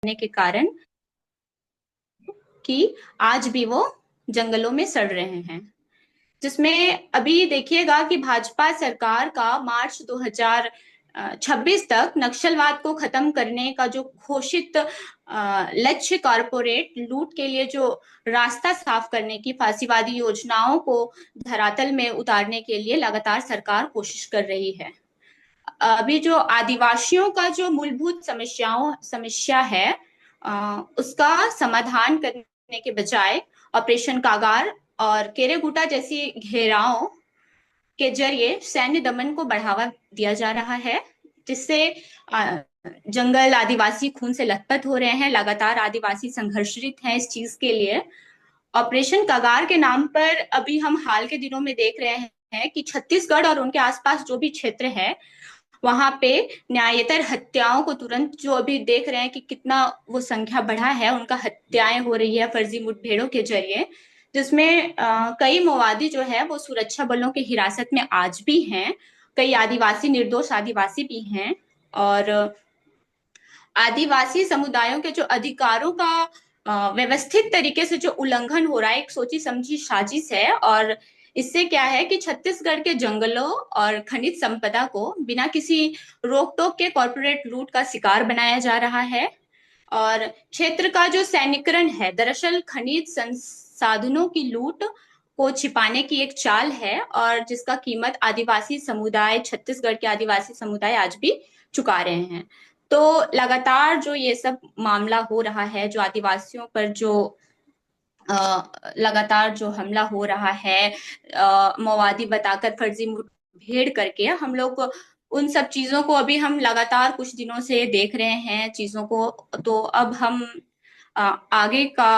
करने के कारण कि आज भी वो जंगलों में सड़ रहे हैं। जिसमें अभी देखिएगा कि भाजपा सरकार का मार्च 2026 तक नक्सलवाद को खत्म करने का जो घोषित लक्ष्य, कॉरपोरेट लूट के लिए जो रास्ता साफ करने की फांसीवादी योजनाओं को धरातल में उतारने के लिए लगातार सरकार कोशिश कर रही है। अभी जो आदिवासियों का जो मूलभूत समस्या है, उसका समाधान करने के बजाय ऑपरेशन कागार और केरेगुटा जैसी घेराव के जरिए सैन्य दमन को बढ़ावा दिया जा रहा है, जिससे जंगल आदिवासी खून से लथपथ हो रहे हैं। लगातार आदिवासी संघर्षित हैं इस चीज के लिए। ऑपरेशन कगार के नाम पर अभी हम हाल के दिनों में देख रहे हैं कि छत्तीसगढ़ और उनके आसपास जो भी क्षेत्र है, वहां पे न्यायेतर हत्याओं को तुरंत, जो अभी देख रहे हैं कि कितना वो संख्या बढ़ा है, उनका हत्याएं हो रही है फर्जी मुठभेड़ों के जरिए, जिसमें कई माओवादी जो है वो सुरक्षा बलों की हिरासत में आज भी हैं। कई आदिवासी, निर्दोष आदिवासी भी हैं। और आदिवासी समुदायों के जो अधिकारों का व्यवस्थित तरीके से जो उल्लंघन हो रहा है, एक सोची समझी साजिश है। और इससे क्या है कि छत्तीसगढ़ के जंगलों और खनिज संपदा को बिना किसी रोक टोक के कॉरपोरेट लूट का शिकार बनाया जा रहा है। और क्षेत्र का जो सैन्यकरण है, दरअसल खनिज संसाधनों की लूट को छिपाने की एक चाल है, और जिसका कीमत आदिवासी समुदाय, छत्तीसगढ़ के आदिवासी समुदाय आज भी चुका रहे हैं। तो लगातार जो ये सब मामला हो रहा है, जो आदिवासियों पर जो लगातार जो हमला हो रहा है, माओवादी बताकर फर्जी मुठभेड़ करके, हम लोग उन सब चीजों को अभी हम लगातार कुछ दिनों से देख रहे हैं चीजों को। तो अब हम आगे का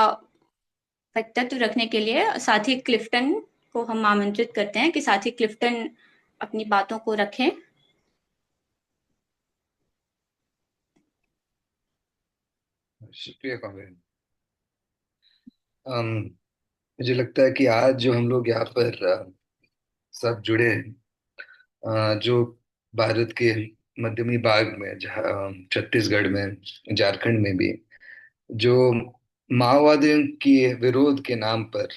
वक्तव्य रखने के लिए साथी क्लिफ्टन को हम आमंत्रित करते हैं कि साथी क्लिफ्टन अपनी बातों को रखें। शुक्रिया कामरेड। मुझे लगता है कि आज जो हम लोग यहाँ पर सब जुड़े हैं, जो भारत के मध्यमी भाग में, जहाँ छत्तीसगढ़ में, झारखंड में भी जो माओवादियों के विरोध के नाम पर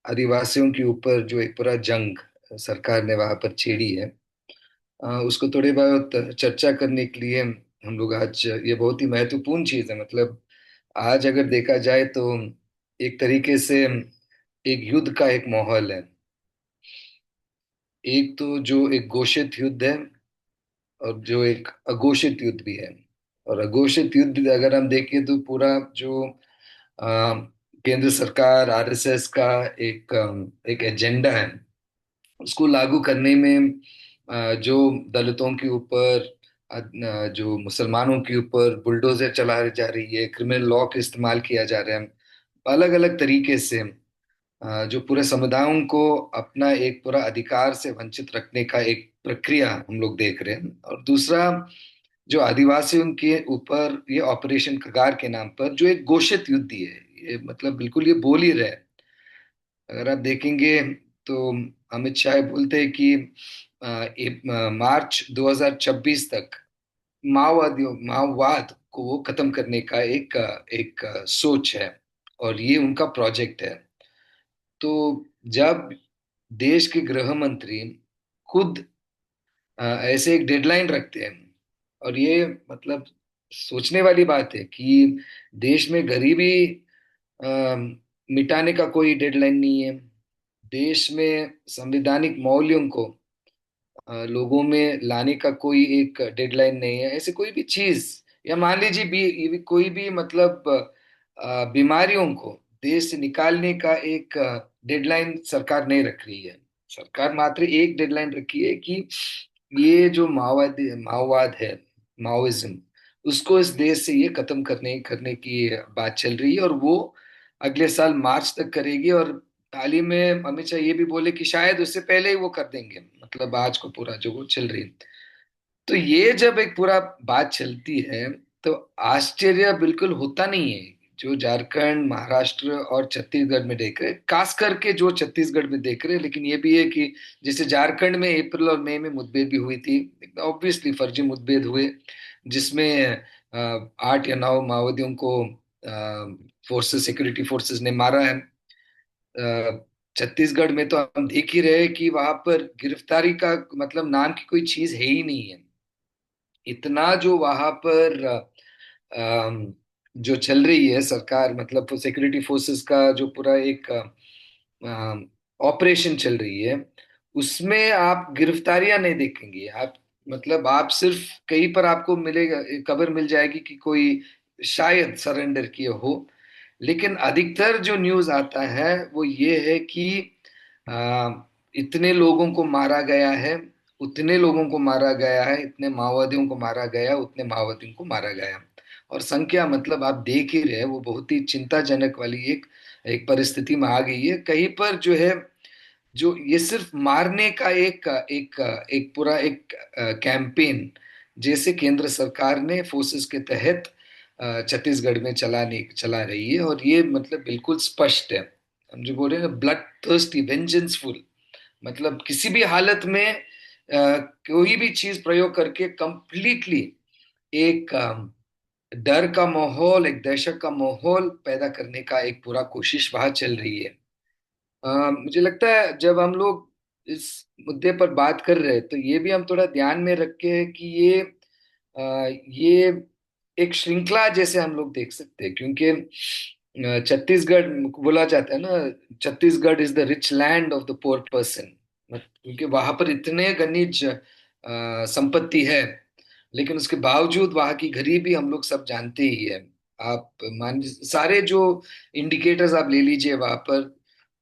आदिवासियों के ऊपर जो एक पूरा जंग सरकार ने वहां पर छेड़ी है, उसको थोड़ी बहुत चर्चा करने के लिए हम लोग आज, ये बहुत ही महत्वपूर्ण चीज है। मतलब आज अगर देखा जाए तो एक तरीके से एक युद्ध का एक माहौल है। एक तो जो एक घोषित युद्ध है और जो एक अघोषित युद्ध भी है। और अघोषित युद्ध अगर हम देखें तो पूरा जो केंद्र सरकार, आरएसएस का एक एजेंडा है, उसको लागू करने में जो दलितों के ऊपर, जो मुसलमानों के ऊपर बुलडोजर चलाई जा रही है, क्रिमिनल लॉ का इस्तेमाल किया जा रहा है अलग अलग तरीके से, जो पूरे समुदायों को अपना एक पूरा अधिकार से वंचित रखने का एक प्रक्रिया हम लोग देख रहे हैं। और दूसरा, जो आदिवासियों के ऊपर ये ऑपरेशन कगार के नाम पर जो एक घोषित युद्ध है, ये मतलब बिल्कुल ये बोल ही रहे हैं। अगर आप देखेंगे तो अमित शाह बोलते हैं कि मार्च 2026 तक माओवाद को वो खत्म करने का एक सोच है और ये उनका प्रोजेक्ट है। तो जब देश के गृह मंत्री खुद ऐसे एक डेडलाइन रखते हैं, और ये मतलब सोचने वाली बात है कि देश में गरीबी अ, मिटाने का कोई डेडलाइन नहीं है। देश में संवैधानिक मूल्यों को लोगों में लाने का कोई एक डेडलाइन नहीं है। ऐसे कोई भी चीज, या मान लीजिए भी ये भी कोई भी मतलब बीमारियों को देश से निकालने का एक डेडलाइन सरकार नहीं रख रही है। सरकार मात्र एक डेडलाइन रखी है कि ये जो माओवाद है, माओइज्म, उसको इस देश से ये खत्म करने करने की बात चल रही है, और वो अगले साल मार्च तक करेगी। और हाल ही में अमित शाह ये भी बोले कि शायद उससे पहले ही वो कर देंगे, मतलब आज को पूरा जो वो चल रही है। तो ये जब एक पूरा बात चलती है तो आश्चर्य बिल्कुल होता नहीं है। जो झारखंड, महाराष्ट्र और छत्तीसगढ़ में देख रहे, खास करके जो छत्तीसगढ़ में देख रहे, लेकिन ये भी है कि जैसे झारखंड में अप्रैल और मई में मुठभेड़ भी हुई थी, ऑब्वियसली फर्जी मुठभेड़ हुए, जिसमें 8 या 9 माओवादियों को फोर्सेस, सिक्योरिटी फोर्सेस ने मारा है। छत्तीसगढ़ में तो हम देख ही रहे हैं कि वहां पर गिरफ्तारी का मतलब नाम की कोई चीज है ही नहीं है। इतना जो वहां पर जो चल रही है सरकार, मतलब सिक्योरिटी फोर्सेस का जो पूरा एक ऑपरेशन चल रही है, उसमें आप गिरफ्तारियां नहीं देखेंगे आप। मतलब आप सिर्फ कहीं पर आपको मिलेगा, खबर मिल जाएगी कि कोई शायद सरेंडर किए हो। लेकिन अधिकतर जो न्यूज आता है वो ये है कि आ, इतने लोगों को मारा गया है, उतने लोगों को मारा गया है, इतने माओवादियों को मारा गया, उतने माओवादियों को मारा गया। और संख्या मतलब आप देख ही रहे हैं, वो बहुत ही चिंताजनक वाली एक एक परिस्थिति में आ गई है। कहीं पर जो है, जो ये सिर्फ मारने का एक एक एक पूरा एक कैंपेन जैसे केंद्र सरकार ने फोर्सेस के तहत छत्तीसगढ़ में चला रही है। और ये मतलब बिल्कुल स्पष्ट है, हम जो बोल रहे हैं ब्लड थर्स्टी वेंजेंसफुल, मतलब किसी भी हालत में कोई भी चीज प्रयोग करके कंप्लीटली एक डर का माहौल, एक दहशत का माहौल पैदा करने का एक पूरा कोशिश वहां चल रही है। मुझे लगता है जब हम लोग इस मुद्दे पर बात कर रहे हैं तो ये भी हम थोड़ा ध्यान में रखें कि ये एक श्रृंखला जैसे हम लोग देख सकते हैं, क्योंकि छत्तीसगढ़ बोला जाता है ना, Chhattisgarh is the rich land of the poor person. क्योंकि वहां पर इतने खनिज संपत्ति है, लेकिन उसके बावजूद वहां की गरीबी हम लोग सब जानते ही है। आप मान सारे जो इंडिकेटर्स आप ले लीजिए वहां पर,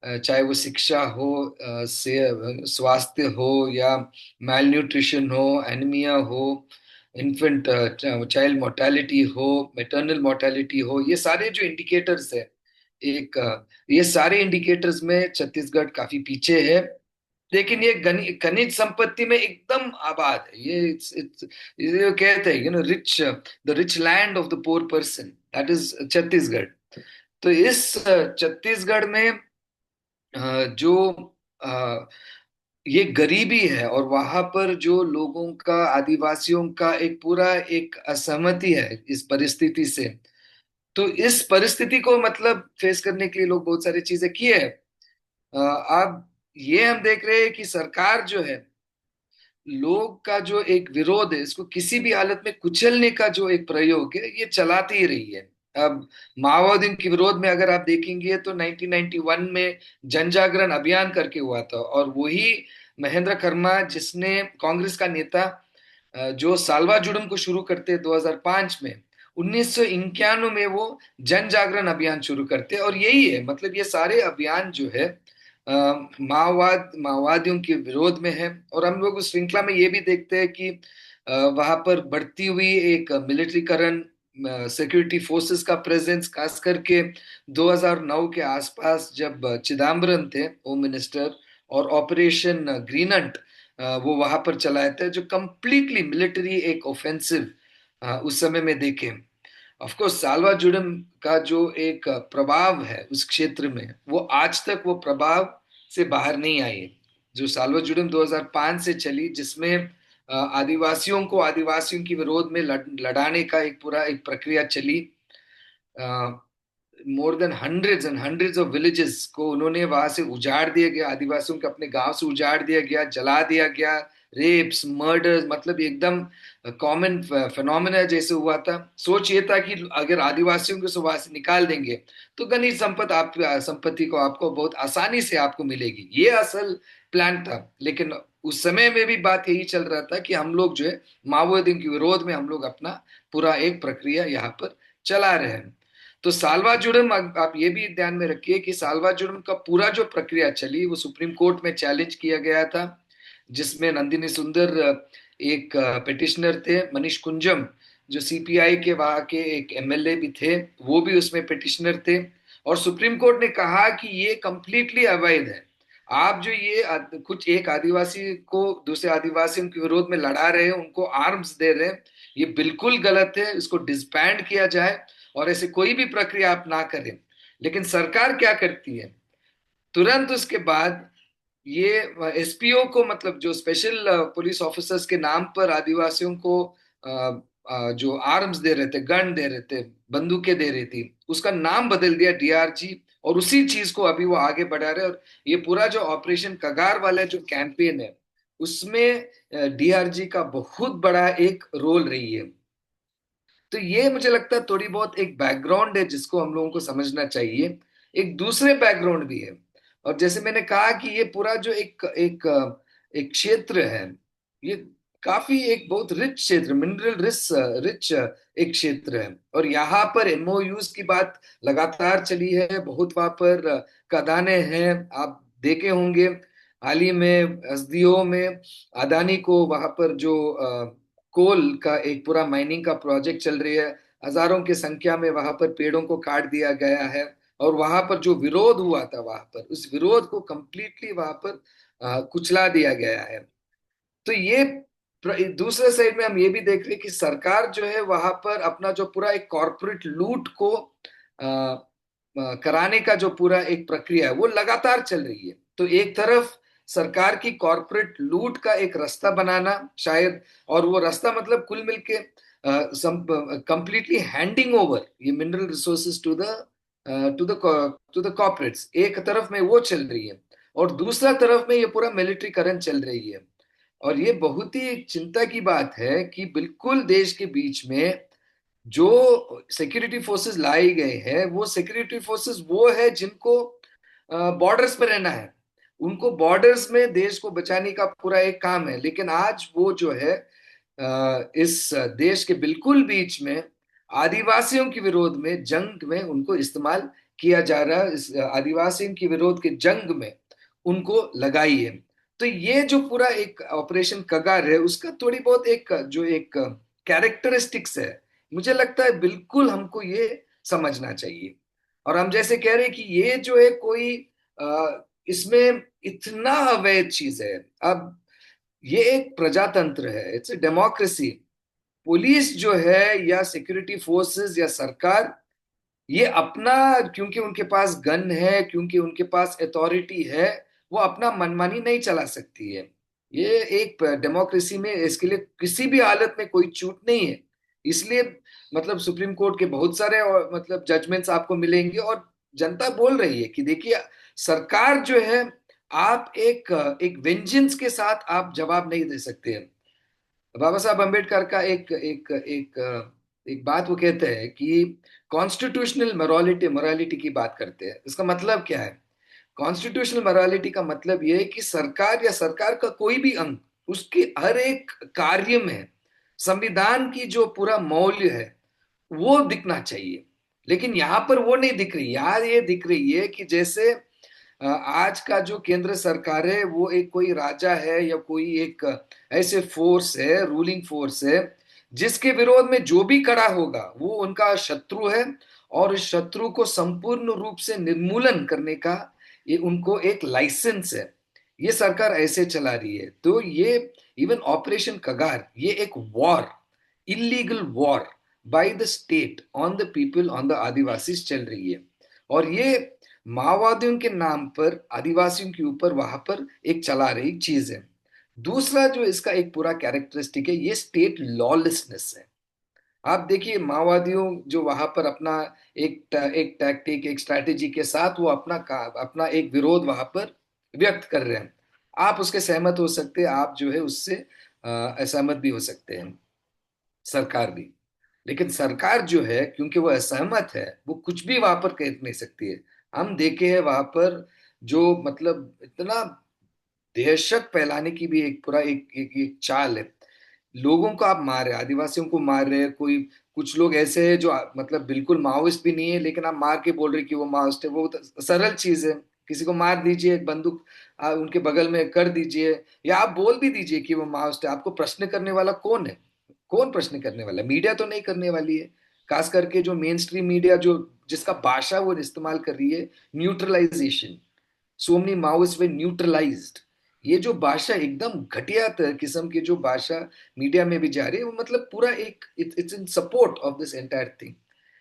चाहे वो शिक्षा हो, से स्वास्थ्य हो, या मेल न्यूट्रिशन हो, एनीमिया हो, इन्फेंट चाइल्ड मोर्टेलिटी हो, मेटर्नल मोर्टेलिटी हो, ये सारे जो इंडिकेटर्स है, एक ये सारे इंडिकेटर्स में छत्तीसगढ़ काफी पीछे है। लेकिन ये खनिज संपत्ति में एकदम आबाद है। ये कहते हैं rich, the rich land of the poor person, that is Chhattisgarh. तो इस छत्तीसगढ़ में जो अ, ये गरीबी है, और वहां पर जो लोगों का, आदिवासियों का एक पूरा एक असहमति है इस परिस्थिति से। तो इस परिस्थिति को मतलब फेस करने के लिए लोग बहुत सारी चीजें किए हैं। अब ये हम देख रहे हैं कि सरकार जो है, लोग का जो एक विरोध है, इसको किसी भी हालत में कुचलने का जो एक प्रयोग है, ये चलाती ही रही है। अब माओवादियों के विरोध में अगर आप देखेंगे तो 1991 में जन जागरण अभियान करके हुआ था, और वही महेंद्र कर्मा, जिसने कांग्रेस का नेता, जो सालवा जुडम को शुरू करते 2005 में, 1991 में वो जन जागरण अभियान शुरू करते। और यही है, मतलब ये सारे अभियान जो है माओवादियों के विरोध में है। और हम लोग उस श्रृंखला में ये भी देखते हैं कि वहां पर बढ़ती हुई एक मिलिट्रीकरण, सिक्योरिटी फोर्सेस का प्रेजेंस, खास करके 2009 के आसपास जब चिदम्बरम थे होम मिनिस्टर, और ऑपरेशन ग्रीनंट वो वहां पर चलाए थे, जो कंप्लीटली मिलिट्री एक ऑफेंसिव उस समय में देखे। ऑफ कोर्स सालवा जुडम का जो एक प्रभाव है उस क्षेत्र में, वो आज तक वो प्रभाव से बाहर नहीं आई है। जो सालवा जुडम 2005 से चली, जिसमें आदिवासियों को, आदिवासियों के विरोध में लड़ाने का एक पूरा एक प्रक्रिया चली। More than hundreds and hundreds of villages को उन्होंने वहां से उजाड़ दिया गया, आदिवासियों के अपने गांव से उजाड़ दिया गया, जला दिया गया। रेप्स, मर्डर्स, मतलब एकदम कॉमन फिनोमेना जैसे हुआ था। सोच ये था कि अगर आदिवासियों को वहां से निकाल देंगे तो खनिज संपत्ति को आपको बहुत आसानी से आपको मिलेगी, ये असल प्लान था। लेकिन उस समय में भी बात यही चल रहा था कि हम लोग जो है माओवादियों के विरोध में हम लोग अपना पूरा एक प्रक्रिया यहाँ पर चला रहे हैं। तो सालवा जुडम, आप ये भी ध्यान में रखिए कि सालवा जुडम का पूरा जो प्रक्रिया चली वो सुप्रीम कोर्ट में चैलेंज किया गया था, जिसमें नंदिनी सुंदर एक पिटिशनर थे, मनीष कुंजम जो सीपीआई के वहां के एक एमएलए भी थे, वो भी उसमें पिटिशनर थे। और सुप्रीम कोर्ट ने कहा कि ये कंप्लीटली अवैध है। आप जो ये कुछ एक आदिवासी को दूसरे आदिवासियों के विरोध में लड़ा रहे हैं, उनको आर्म्स दे रहे हैं, ये बिल्कुल गलत है, इसको डिसबैंड किया जाए, और ऐसे कोई भी प्रक्रिया आप ना करें। लेकिन सरकार क्या करती है, तुरंत उसके बाद ये एसपीओ को, मतलब जो स्पेशल पुलिस ऑफिसर्स के नाम पर आदिवासियों को जो आर्म्स दे रहे थे, गन दे रहे थे, बंदूकें दे रही थी, उसका नाम बदल दिया डीआरजी, और उसी चीज को अभी वो आगे बढ़ा रहे हैं। और ये पूरा जो ऑपरेशन कगार वाला जो कैंपेन है, उसमें डीआरजी का बहुत बड़ा एक रोल रही है। तो ये मुझे लगता है थोड़ी बहुत एक बैकग्राउंड है जिसको हम लोगों को समझना चाहिए। एक दूसरे बैकग्राउंड भी है। और जैसे मैंने कहा कि ये पूरा जो एक एक एक क्षेत्र है, ये काफी एक बहुत रिच क्षेत्र, मिनरल रिच रिच एक क्षेत्र है। और यहाँ पर एमओयूज की बात लगातार चली है, बहुत वहां पर खदानें हैं, आप देखे होंगे। हाल ही में एसडीओ में अदानी को वहां पर जो कोल का एक पूरा माइनिंग का प्रोजेक्ट चल रही है, हजारों की संख्या में वहां पर पेड़ों को काट दिया गया है। और वहां पर जो विरोध हुआ था, वहां पर उस विरोध को कंप्लीटली वहां पर कुचला दिया गया है। तो ये दूसरे साइड में हम ये भी देख रहे हैं कि सरकार जो है वहां पर अपना जो पूरा एक कॉरपोरेट लूट को कराने का जो पूरा एक प्रक्रिया है वो लगातार चल रही है। तो एक तरफ सरकार की कॉरपोरेट लूट का एक रास्ता बनाना शायद, और वो रास्ता मतलब कुल मिलके कंप्लीटली हैंडिंग ओवर ये mineral resources to the corporates, एक तरफ में वो चल रही है। और दूसरा तरफ में ये पूरा मिलिट्रीकरण चल रही है। और ये बहुत ही चिंता की बात है कि बिल्कुल देश के बीच में जो सिक्योरिटी फोर्सेस लाई गए हैं, वो सिक्योरिटी फोर्सेस वो है जिनको बॉर्डर्स पे रहना है, उनको बॉर्डर्स में देश को बचाने का पूरा एक काम है। लेकिन आज वो जो है इस देश के बिल्कुल बीच में आदिवासियों के विरोध में, जंग में उनको इस्तेमाल किया जा रहा है। इस आदिवासियों के विरोध के जंग में उनको लगाई है। तो ये जो पूरा एक ऑपरेशन कगार है, उसका थोड़ी बहुत एक जो एक कैरेक्टरिस्टिक्स है, मुझे लगता है बिल्कुल हमको ये समझना चाहिए। और हम जैसे कह रहे हैं कि ये जो है कोई इसमें इतना अवैध चीज है। अब ये एक प्रजातंत्र है, इट्स ए डेमोक्रेसी। पुलिस जो है या सिक्योरिटी फोर्सेस या सरकार, ये अपना, क्योंकि उनके पास गन है, क्योंकि उनके पास अथॉरिटी है, वो अपना मनमानी नहीं चला सकती है। ये एक डेमोक्रेसी में इसके लिए किसी भी हालत में कोई छूट नहीं है। इसलिए मतलब सुप्रीम कोर्ट के बहुत सारे और मतलब जजमेंट्स आपको मिलेंगे, और जनता बोल रही है कि देखिए सरकार जो है, आप एक एक वेंजेंस के साथ आप जवाब नहीं दे सकते हैं। बाबा साहब अम्बेडकर का एक बात वो कहते हैं कि कॉन्स्टिट्यूशनल मोरालिटी मोरालिटी की बात करते हैं। इसका मतलब क्या है? कॉन्स्टिट्यूशनल मोरालिटी का मतलब यह है कि सरकार या सरकार का कोई भी अंग, उसके हर एक कार्य में संविधान की जो पूरा मौल्य है वो दिखना चाहिए। लेकिन यहाँ पर वो नहीं दिख रही। यहाँ ये दिख रही है कि जैसे आज का जो केंद्र सरकार है वो एक कोई राजा है या कोई एक ऐसे फोर्स है, रूलिंग फोर्स है, जिसके विरोध में जो भी खड़ा होगा वो उनका शत्रु है। और इस शत्रु को संपूर्ण रूप से निर्मूलन करने का ये उनको एक लाइसेंस है। ये सरकार ऐसे चला रही है। तो ये इवन ऑपरेशन कगार, ये एक war, illegal war by the state on the people, on the Adivasis चल रही है। और ये माओवादियों के नाम पर आदिवासियों के ऊपर वहां पर एक चला रही चीज है। दूसरा जो इसका एक पूरा कैरेक्टरिस्टिक है, ये स्टेट लॉलेसनेस है। आप देखिए माओवादियों जो वहां पर अपना एक टैक्टिक, एक स्ट्रैटेजी के साथ वो अपना एक विरोध वहां पर व्यक्त कर रहे हैं। आप उसके सहमत हो सकते हैं, आप जो है उससे असहमत भी हो सकते हैं, सरकार भी। लेकिन सरकार जो है, क्योंकि वो असहमत है, वो कुछ भी वहां पर कह नहीं सकती है। हम देखे हैं वहां पर जो मतलब इतना दहशत फैलाने की भी एक पूरा एक चाल है। लोगों को आप मार रहे हैं, आदिवासियों को मार रहे हैं। कोई कुछ लोग ऐसे हैं जो मतलब बिल्कुल माओइस्ट भी नहीं है, लेकिन आप मार के बोल रहे हैं कि वो माओइस्ट है। वो तो सरल चीज है, किसी को मार दीजिए, एक बंदूक उनके बगल में कर दीजिए, या आप बोल भी दीजिए कि वो माओइस्ट है। आपको प्रश्न करने वाला कौन है? कौन प्रश्न करने वाला है? मीडिया तो नहीं करने वाली है। खास करके जो मेन स्ट्रीम मीडिया, जो जिसका भाषा वो इस्तेमाल कर रही है, न्यूट्रलाइजेशन, सो मेनी माओइस्ट वे न्यूट्रलाइज्ड। ये जो भाषा एकदम घटिया किस्म की जो भाषा मीडिया में भी जा रही है, वो मतलब पूरा एक it's in support of this entire thing.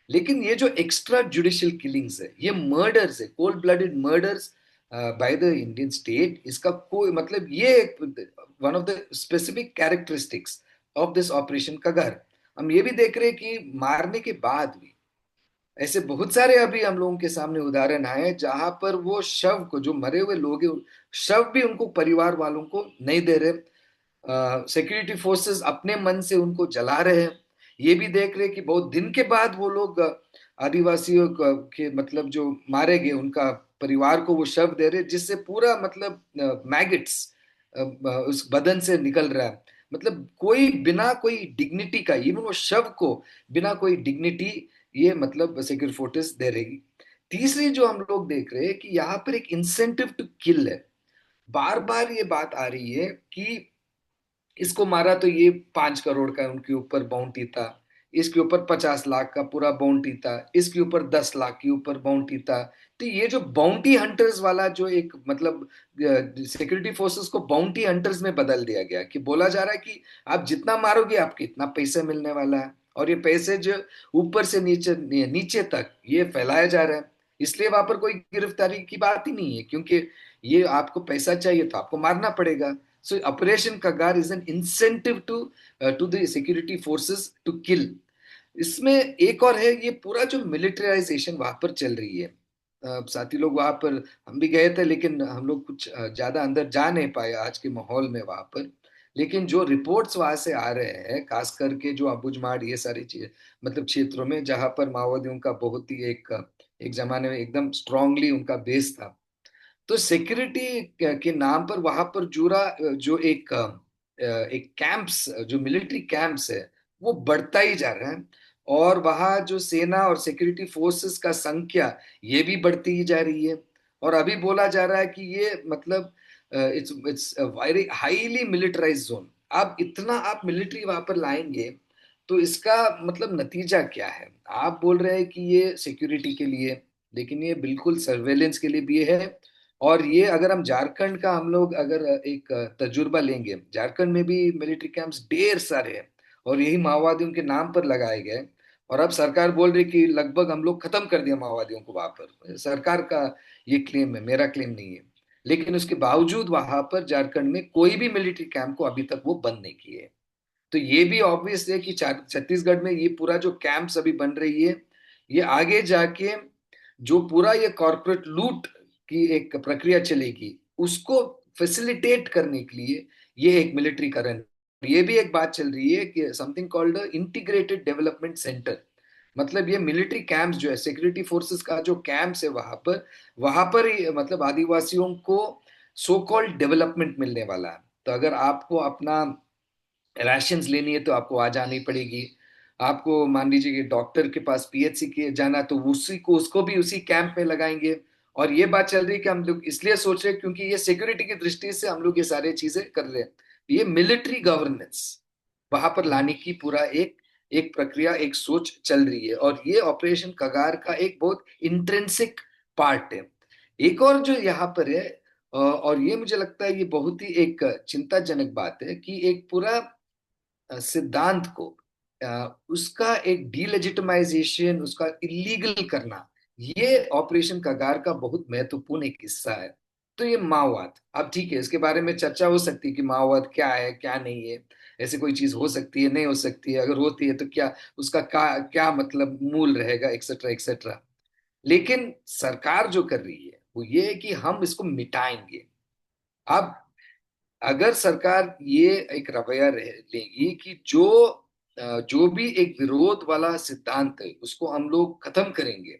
लेकिन ये जो एक्स्ट्रा जुडिशियल किलिंग्स है, ये मर्डर्स है, cold blooded murders by the Indian state, इसका कोई मतलब ये one of the specific characteristics of this operation कगार। हम ये भी देख रहे हैं कि मारने के बाद भी ऐसे बहुत सारे अभी हम लोगों के सामने उदाहरण आए हैं जहां पर वो शव को, जो मरे हुए लोग हैं, शव भी उनको परिवार वालों को नहीं दे रहे। सिक्योरिटी फोर्सेस अपने मन से उनको जला रहे हैं। ये भी देख रहे हैं कि बहुत दिन के बाद वो लोग आदिवासियों के मतलब जो मारे गए उनका परिवार को वो शव दे रहे हैं, जिससे पूरा मतलब मैगट्स उस बदन से निकल रहा है। मतलब कोई बिना कोई डिग्निटी का, इवन वो शव को बिना कोई डिग्निटी ये मतलब सिक्योरिटी फोर्सेस दे रहेगी। तीसरी जो हम लोग देख रहे हैं कि यहाँ पर एक इंसेंटिव टू किल है। बार बार ये बात आ रही है कि इसको मारा तो ये 5 करोड़ का उनके ऊपर बाउंटी था, इसके ऊपर 50 लाख का पूरा बाउंटी था, इसके ऊपर 10 लाख के ऊपर बाउंटी था। तो ये जो बाउंटी हंटर्स वाला जो एक मतलब सिक्योरिटी फोर्सेस को बाउंटी हंटर्स में बदल दिया गया, कि बोला जा रहा है कि आप जितना मारोगे आपको इतना पैसा मिलने वाला है। और ये पैसे जो ऊपर से नीचे नीचे तक ये फैलाया जा रहा है। इसलिए वहां पर कोई गिरफ्तारी की बात ही नहीं है, क्योंकि ये आपको पैसा चाहिए तो आपको मारना पड़ेगा। So Operation Kagar is an incentive to the security forces to kill. इसमें एक और है, ये पूरा जो मिलिटराइजेशन वहां पर चल रही है। साथी लोग वहां पर, हम भी गए थे लेकिन हम लोग कुछ ज्यादा अंदर जा नहीं पाए आज के माहौल में वहां पर। लेकिन जो रिपोर्ट्स वहां से आ रहे हैं, खास करके जो अबुझमाड़ ये सारी चीज मतलब क्षेत्रों में जहां पर माओवादियों का बहुत ही एक जमाने में एकदम स्ट्रांगली उनका बेस था, तो सिक्योरिटी के नाम पर वहां पर जुड़ा जो एक कैंप्स, जो मिलिट्री कैंप्स है, वो बढ़ता ही जा रहा है। और वहां जो सेना और सिक्योरिटी फोर्सेस का संख्या ये भी बढ़ती ही जा रही है। और अभी बोला जा रहा है कि ये मतलब it's it's very highly militarise zone. अब इतना आप मिलिट्री वहां पर लाएंगे तो इसका मतलब नतीजा क्या है? आप बोल रहे हैं कि ये सिक्योरिटी के लिए, लेकिन ये बिल्कुल सर्वेलेंस के लिए भी है। और ये अगर हम झारखंड का हम लोग अगर एक तजुर्बा लेंगे, झारखंड में भी मिलिट्री कैंप्स ढेर सारे हैं और यही माओवादियों के नाम पर लगाए गए। और अब सरकार बोल रही कि लगभग हम लोग खत्म कर दिया माओवादियों को वहां पर। सरकार का ये क्लेम है, मेरा क्लेम नहीं है। लेकिन उसके बावजूद वहां पर झारखंड में कोई भी मिलिट्री कैंप को अभी तक वो बंद नहीं किए। तो ये भी ऑब्वियस है कि छत्तीसगढ़ में ये पूरा जो कैंप्स अभी बन रही है, ये आगे जाके जो पूरा ये कॉरपोरेट लूट की एक प्रक्रिया चलेगी उसको फैसिलिटेट करने के लिए ये एक मिलिट्री करण। ये भी एक बात चल रही है कि something called integrated development centre. मतलब ये मिलिट्री कैंप्स जो है, सिक्योरिटी फोर्सेस का जो कैंप्स है वहां पर ही मतलब आदिवासियों को सो कॉल्ड डेवलपमेंट मिलने वाला है। तो अगर आपको अपना राशंस लेनी है तो आपको आ जानी पड़ेगी। आपको मान लीजिए कि डॉक्टर के पास पीएचसी के जाना, तो उसी को उसको भी उसी कैंप में लगाएंगे। और ये बात चल रही है कि हम लोग इसलिए सोच रहे हैं क्योंकि ये सिक्योरिटी की दृष्टि से हम लोग ये सारी चीजें कर रहे हैं। ये मिलिट्री गवर्नेंस वहां पर लाने की पूरा एक एक प्रक्रिया, एक सोच चल रही है। और ये ऑपरेशन कगार का एक बहुत इंट्रिंसिक पार्ट है। एक और जो यहाँ पर है, और ये मुझे लगता है ये बहुत ही एक चिंताजनक बात है कि एक पूरा सिद्धांत को उसका एक डीलेजिटिमाइजेशन, उसका इलीगल करना, ये ऑपरेशन कगार का बहुत महत्वपूर्ण एक हिस्सा है। तो ये माओवाद, अब ठीक है इसके बारे में चर्चा हो सकती है कि माओवाद क्या है क्या नहीं है, ऐसे कोई चीज हो सकती है नहीं हो सकती है, अगर होती है तो क्या उसका क्या मतलब मूल रहेगा, एक्सेट्रा एक्सेट्रा। लेकिन सरकार जो कर रही है वो ये है कि हम इसको मिटाएंगे। अब अगर सरकार ये एक रवैया लेगी कि जो भी एक विरोध वाला सिद्धांत है उसको हम लोग खत्म करेंगे,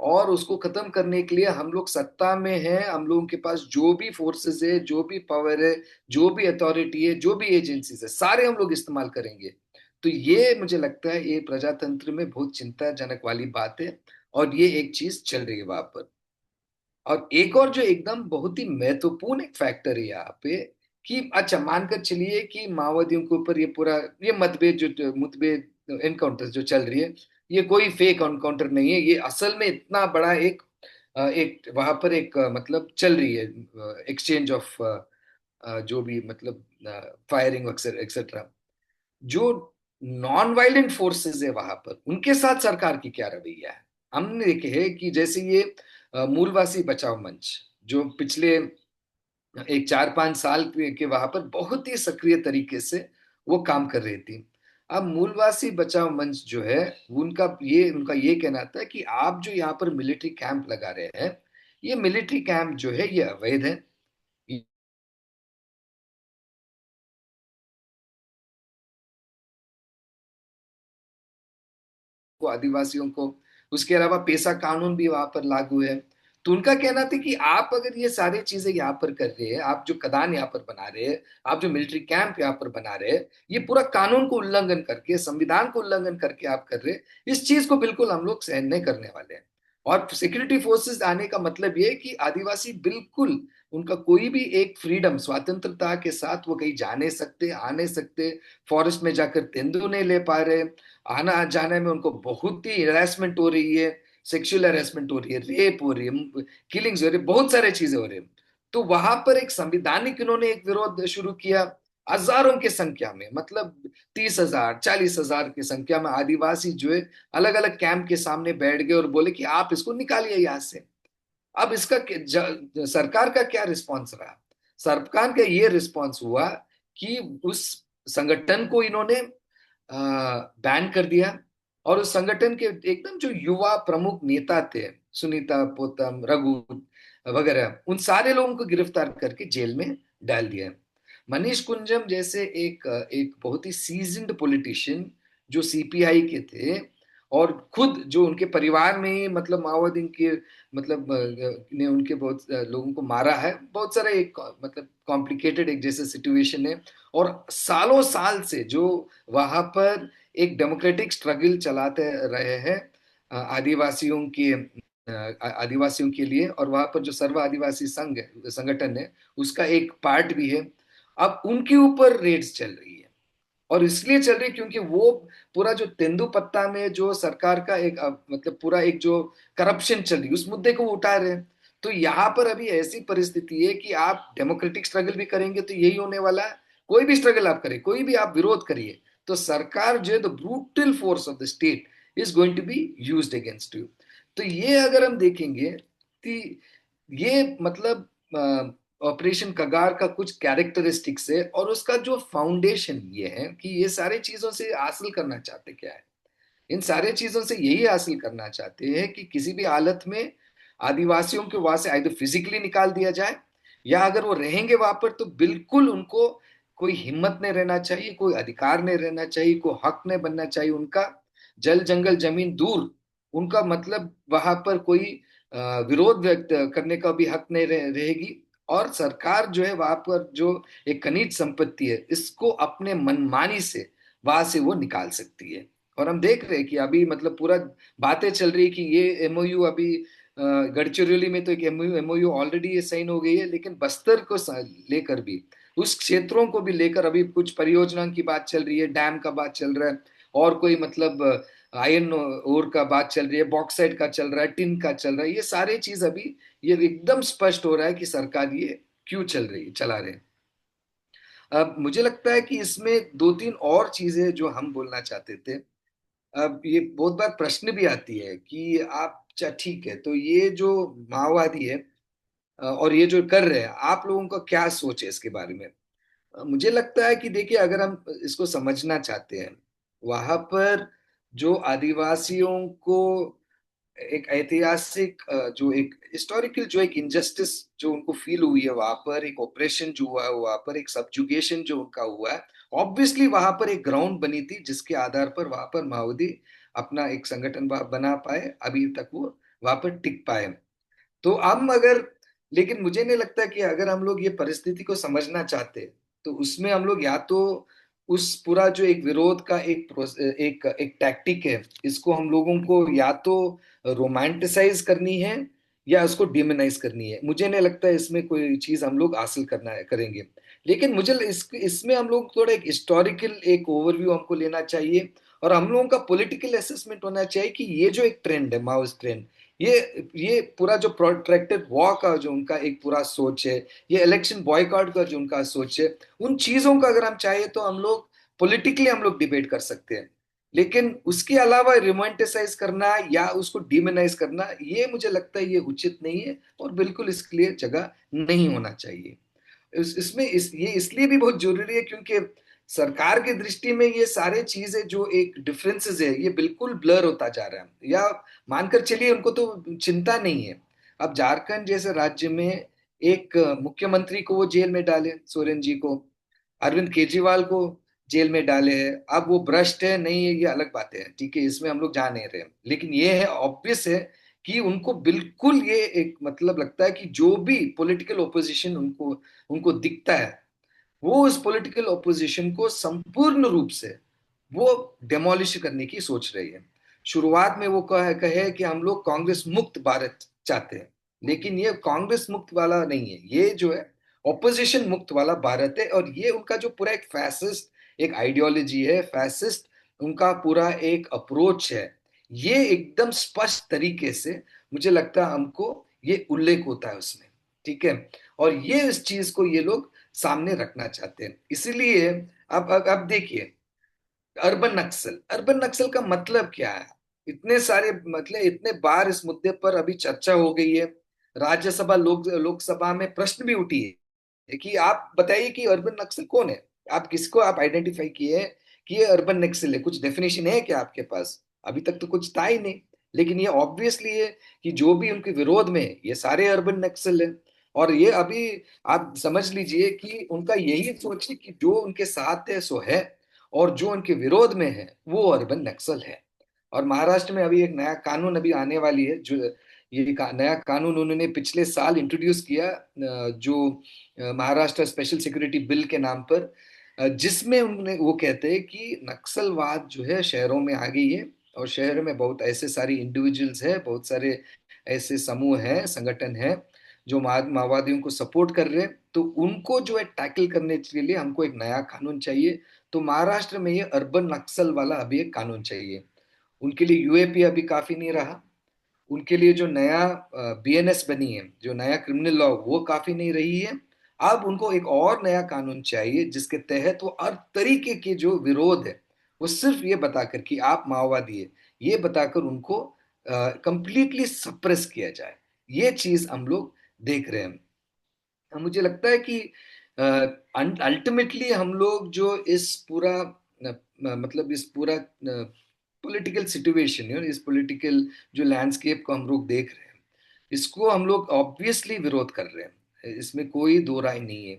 और उसको खत्म करने के लिए हम लोग सत्ता में हैं, हम लोगों के पास जो भी फोर्सेस है, जो भी पावर है, जो भी अथॉरिटी है, जो भी एजेंसीज है, सारे हम लोग इस्तेमाल करेंगे। तो ये मुझे लगता है ये प्रजातंत्र में बहुत चिंताजनक वाली बात है। और ये एक चीज चल रही है वहां पर। और एक और जो एकदम बहुत ही महत्वपूर्ण एक फैक्टर है यहाँ पे, कि अच्छा मानकर चलिए कि माओवादियों के ऊपर ये पूरा ये मतभेद जो मुठभेड़ एनकाउंटर जो चल रही है, ये कोई फेक एनकाउंटर नहीं है, ये असल में इतना बड़ा एक वहां पर एक मतलब चल रही है एक्सचेंज ऑफ जो भी मतलब फायरिंग एक्सेट्रा। जो नॉन वायलेंट फोर्सेस है वहां पर उनके साथ सरकार की क्या रवैया है? हमने देखे है कि जैसे ये मूलवासी बचाओ मंच जो पिछले एक 4-5 साल के वहां पर बहुत ही सक्रिय तरीके से वो काम कर रही थी। अब मूलवासी बचाओ मंच जो है, उनका ये कहना था कि आप जो यहाँ पर मिलिट्री कैंप लगा रहे हैं, ये मिलिट्री कैंप जो है ये अवैध है। को आदिवासियों को, उसके अलावा पेशा कानून भी वहां पर लागू है। तो उनका कहना था कि आप अगर ये सारी चीजें यहाँ पर कर रहे हैं, आप जो खदान यहाँ पर बना रहे हैं, आप जो मिलिट्री कैंप यहाँ पर बना रहे हैं, ये पूरा कानून को उल्लंघन करके, संविधान को उल्लंघन करके आप कर रहे हैं। इस चीज को बिल्कुल हम लोग सहन नहीं करने वाले हैं। और सिक्योरिटी फोर्सेस आने का मतलब ये है कि आदिवासी बिल्कुल, उनका कोई भी एक फ्रीडम, स्वतंत्रता के साथ वो कहीं जा नहीं सकते, आ नहीं सकते, फॉरेस्ट में जाकर तेंदुए नहीं ले पा रहे, आना जाने में उनको बहुत ही हरासमेंट हो रही है, सेक्सुअल हरासमेंट हो रही है, रेप हो रही है, किलिंग्स हो रही है, बहुत सारे चीजें हो रही है। तो वहां पर एक संविधानिक इन्होंने एक विरोध शुरू किया। हजारों की संख्या में, मतलब 30,000 40,000 की संख्या में आदिवासी जो है अलग अलग कैंप के सामने बैठ गए और बोले कि आप इसको निकालिए यहाँ से। अब इसका सरकार का क्या रिस्पॉन्स रहा? सरकार का ये रिस्पॉन्स हुआ कि उस संगठन को इन्होंने बैन कर दिया। और उस संगठन के एकदम जो युवा प्रमुख नेता थे, सुनीता पोतम, रघु वगैरह, उन सारे लोगों को गिरफ्तार करके जेल में डाल दिया। मनीष कुंजम जैसे एक एक बहुत ही सीजन्ड पॉलिटिशियन जो सीपीआई के थे, और खुद जो उनके परिवार में ही मतलब माओवादी के मतलब ने उनके बहुत लोगों को मारा है, बहुत सारा एक मतलब कॉम्प्लिकेटेड एक जैसे सिचुएशन है। और सालों साल से जो वहां पर एक डेमोक्रेटिक स्ट्रगल चलाते रहे हैं आदिवासियों के लिए, और वहां पर जो सर्व आदिवासी संघ है, संगठन है, उसका एक पार्ट भी है। अब उनके ऊपर रेड्स चल रही है, और इसलिए चल रही है क्योंकि वो पूरा जो तेंदुपत्ता में जो सरकार का एक मतलब पूरा एक जो करप्शन चल रही है, उस मुद्दे को वो उठा रहे हैं। तो यहाँ पर अभी ऐसी परिस्थिति है कि आप डेमोक्रेटिक स्ट्रगल भी करेंगे तो यही होने वाला है। कोई भी स्ट्रगल आप करें, कोई भी आप विरोध करिए, तो सरकार जो है, the brutal force of the state is going to be used against you. तो ये अगर हम देखेंगे कि ये मतलब ऑपरेशन कगार का कुछ कैरेक्टरिस्टिक्स है, और उसका जो फाउंडेशन ये है कि ये सारे चीजों से हासिल करना चाहते क्या है। इन सारे चीजों से यही हासिल करना चाहते हैं कि किसी भी हालत में आदिवासियों को वहां से आइदर फिजिकली निकाल दिया जाए, या अगर वो रहेंगे वहां पर तो बिल्कुल उनको कोई हिम्मत नहीं रहना चाहिए, कोई अधिकार नहीं रहना चाहिए, कोई हक नहीं बनना चाहिए उनका। जल जंगल जमीन दूर, उनका मतलब वहां पर कोई विरोध व्यक्त करने का भी हक नहीं रहेगी। और सरकार जो है वहां पर जो एक खनिज संपत्ति है, इसको अपने मनमानी से वहां से वो निकाल सकती है। और हम देख रहे हैं कि अभी मतलब पूरा बातें चल रही है कि ये एमओयू अभी गढ़चिरौली में तो एक एमओयू ऑलरेडी ये साइन हो गई है, लेकिन बस्तर को लेकर भी, उस क्षेत्रों को भी लेकर अभी कुछ परियोजना की बात चल रही है, डैम का बात चल रहा है, और कोई मतलब आयरन ओर का बात चल रही है, बॉक्साइट का चल रहा है, टिन का चल रहा है। ये सारे चीज अभी ये एकदम स्पष्ट हो रहा है कि सरकार ये क्यों चला रहे हैं। अब मुझे लगता है कि इसमें दो तीन और चीजें जो हम बोलना चाहते थे। अब ये बहुत बार प्रश्न भी आती है कि आप, अच्छा ठीक है, तो ये जो माओवादी है और ये जो कर रहे हैं, आप लोगों का क्या सोच है इसके बारे में? मुझे लगता है कि देखिए, अगर हम इसको समझना चाहते हैं, वहां पर जो आदिवासियों को एक ऐतिहासिक जो एक हिस्टोरिकल जो एक इनजस्टिस जो उनको फील हुई है, वहां पर एक ऑपरेशन जो हुआ है, वहां पर एक सब्जुगेशन जो उनका हुआ है, ऑब्वियसली वहां पर एक ग्राउंड बनी थी जिसके आधार पर वहां पर माओवादी अपना एक संगठन बना पाए, अभी तक वो वहां पर टिक पाए। तो हम अगर, लेकिन मुझे नहीं लगता कि अगर हम लोग ये परिस्थिति को समझना चाहते, तो उसमें हम लोग या तो उस पूरा जो एक विरोध का एक एक टैक्टिक है, इसको हम लोगों को या तो रोमांटिसाइज करनी है या उसको डिमोनाइज करनी है। मुझे नहीं लगता इसमें कोई चीज हम लोग हासिल करेंगे। लेकिन मुझे इसमें हम लोग थोड़ा एक हिस्टोरिकल एक ओवरव्यू हमको लेना चाहिए, और हम लोगों का पॉलिटिकल असेसमेंट होना चाहिए कि ये जो एक ट्रेंड है, माओइस्ट ट्रेंड, ये पूरा जो प्रोट्रैक्टेड वॉर का जो उनका एक पूरा सोच है, ये इलेक्शन बॉयकॉट का जो उनका सोच है, उन चीजों का अगर हम चाहे तो हम लोग पॉलिटिकली हम लोग डिबेट कर सकते हैं। लेकिन उसके अलावा रोमांटिसाइज करना या उसको डिमोनाइज करना, ये मुझे लगता है ये उचित नहीं है, और बिल्कुल इसके लिए जगह नहीं होना चाहिए। इसमें ये इसलिए भी बहुत जरूरी है क्योंकि सरकार की दृष्टि में ये सारे चीजें जो एक डिफरेंसेस है ये बिल्कुल ब्लर होता जा रहा है, या मानकर चलिए उनको तो चिंता नहीं है। अब झारखंड जैसे राज्य में एक मुख्यमंत्री को वो जेल में डाले, सोरेन जी को, अरविंद केजरीवाल को जेल में डाले हैं। अब वो भ्रष्ट है नहीं है ये अलग बात है, ठीक है, इसमें हम लोग जा नहीं रहे, लेकिन ये है ऑब्वियस है कि उनको बिल्कुल ये एक मतलब लगता है कि जो भी पॉलिटिकल ओपोजिशन उनको उनको दिखता है, वो उस पॉलिटिकल ओपोजिशन को संपूर्ण रूप से वो डेमोलिश करने की सोच रही है। शुरुआत में वो कहे कि हम लोग कांग्रेस मुक्त भारत चाहते हैं, लेकिन ये कांग्रेस मुक्त वाला नहीं है, ये जो है ऑपोजिशन मुक्त वाला भारत है। और ये उनका जो पूरा एक फैसिस्ट एक आइडियोलॉजी है, फैसिस्ट उनका पूरा एक अप्रोच है, ये एकदम स्पष्ट तरीके से मुझे लगता है हमको ये उल्लेख होता है उसमें, ठीक है। और ये इस चीज को ये लोग सामने रखना चाहते हैं, इसीलिए अब देखिए, अर्बन नक्सल का मतलब क्या है? इतने सारे मतलब इतने बार इस मुद्दे पर अभी चर्चा हो गई है, राज्यसभा लोकसभा में प्रश्न भी उठी है कि आप बताइए कि अर्बन नक्सल कौन है, आप किसको आप आइडेंटिफाई किए हैं कि ये अर्बन नक्सल है, कुछ डेफिनेशन है क्या आपके पास? अभी तक तो कुछ था ही नहीं। लेकिन ये ऑब्वियसली है कि जो भी उनके विरोध में है, ये सारे अर्बन नक्सल है। और ये अभी आप समझ लीजिए कि उनका यही सोच है कि जो उनके साथ है सो है, और जो उनके विरोध में है वो अर्बन नक्सल है। और महाराष्ट्र में अभी एक नया कानून अभी आने वाली है, जो ये नया कानून उन्होंने पिछले साल इंट्रोड्यूस किया, जो महाराष्ट्र स्पेशल सिक्योरिटी बिल के नाम पर, जिसमें उन्होंने वो कहते हैं कि नक्सलवाद जो है शहरों में आ गई है, और शहर में बहुत ऐसे सारी इंडिविजुअल्स है, बहुत सारे ऐसे समूह हैं, संगठन हैं जो माओवादियों को सपोर्ट कर रहे हैं, तो उनको जो है टैकल करने के लिए हमको एक नया कानून चाहिए। तो महाराष्ट्र में ये अर्बन नक्सल वाला अभी एक कानून चाहिए। उनके लिए यूएपी अभी काफी नहीं रहा, उनके लिए जो नया बीएनएस बनी है, जो नया क्रिमिनल लॉ, वो काफी नहीं रही है। अब उनको एक और नया कानून चाहिए जिसके तहत वो हर तरीके के जो विरोध है वो सिर्फ ये बताकर कि आप माओवादी है, ये बताकर उनको कंप्लीटली सप्रेस किया जाए। ये चीज हम लोग देख रहे हैं। मुझे लगता है कि अल्टीमेटली हम लोग जो इस पूरा मतलब इस पूरा पॉलिटिकल सिचुएशन और इस पॉलिटिकल जो लैंडस्केप को हम लोग देख रहे हैं, इसको हम लोग ऑब्वियसली विरोध कर रहे हैं, इसमें कोई दो राय नहीं है।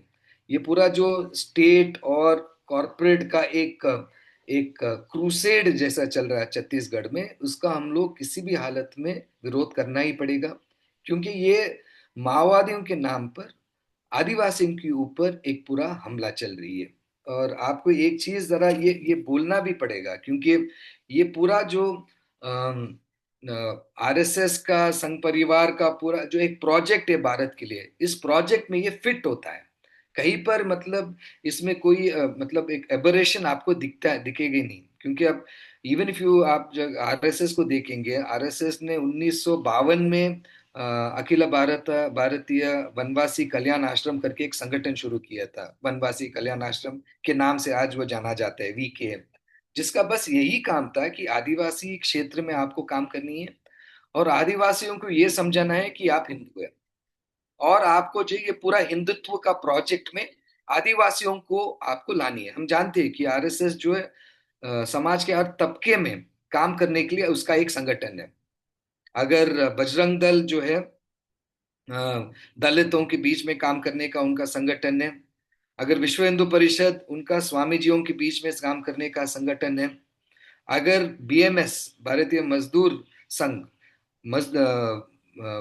ये पूरा जो स्टेट और कॉरपोरेट का एक एक क्रूसेड जैसा चल रहा है छत्तीसगढ़ में, उसका हम लोग किसी भी हालत में विरोध करना ही पड़ेगा, क्योंकि ये माओवादियों के नाम पर आदिवासियों के ऊपर एक पूरा हमला चल रही है। और आपको एक चीज जरा ये बोलना भी पड़ेगा, क्योंकि ये पूरा जो आरएसएस का संघ परिवार का पूरा जो एक प्रोजेक्ट है भारत के लिए, इस प्रोजेक्ट में ये फिट होता है कहीं पर, मतलब इसमें कोई मतलब एक एबरेशन आपको दिखेगी नहीं, क्योंकि अब इवन इफ यू आप जब आरएसएस को देखेंगे, आरएसएस ने 1952 में अखिल भारतीय वनवासी कल्याण आश्रम करके एक संगठन शुरू किया था, वनवासी कल्याण आश्रम के नाम से आज वो जाना जाता है, वीके, जिसका बस यही काम था कि आदिवासी क्षेत्र में आपको काम करनी है, और आदिवासियों को ये समझाना है कि आप हिंदू है, और आपको जो ये पूरा हिंदुत्व का प्रोजेक्ट में आदिवासियों को आपको लानी है। हम जानते हैं कि आरएसएस जो है समाज के हर तबके में काम करने के लिए उसका एक संगठन है। अगर बजरंग दल जो है दलितों के बीच में काम करने का उनका संगठन है, अगर विश्व हिंदू परिषद उनका स्वामी जीयों के बीच में काम करने का संगठन है, अगर बीएमएस भारतीय मजदूर संघ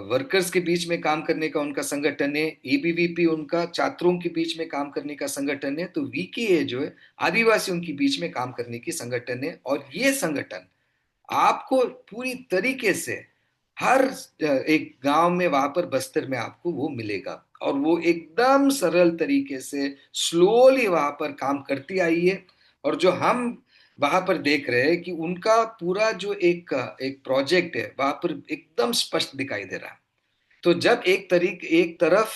वर्कर्स के बीच में काम करने का उनका संगठन है, एबीवीपी उनका छात्रों के बीच में काम करने का संगठन है, तो वीके जो है आदिवासियों के बीच में काम करने की संगठन है। और ये संगठन आपको पूरी तरीके से हर एक गांव में, वहां पर बस्तर में आपको वो मिलेगा, और वो एकदम सरल तरीके से स्लोली वहां पर काम करती आई है। और जो हम वहां पर देख रहे हैं कि उनका पूरा जो एक एक प्रोजेक्ट है वहां पर एकदम स्पष्ट दिखाई दे रहा है। तो जब एक तरफ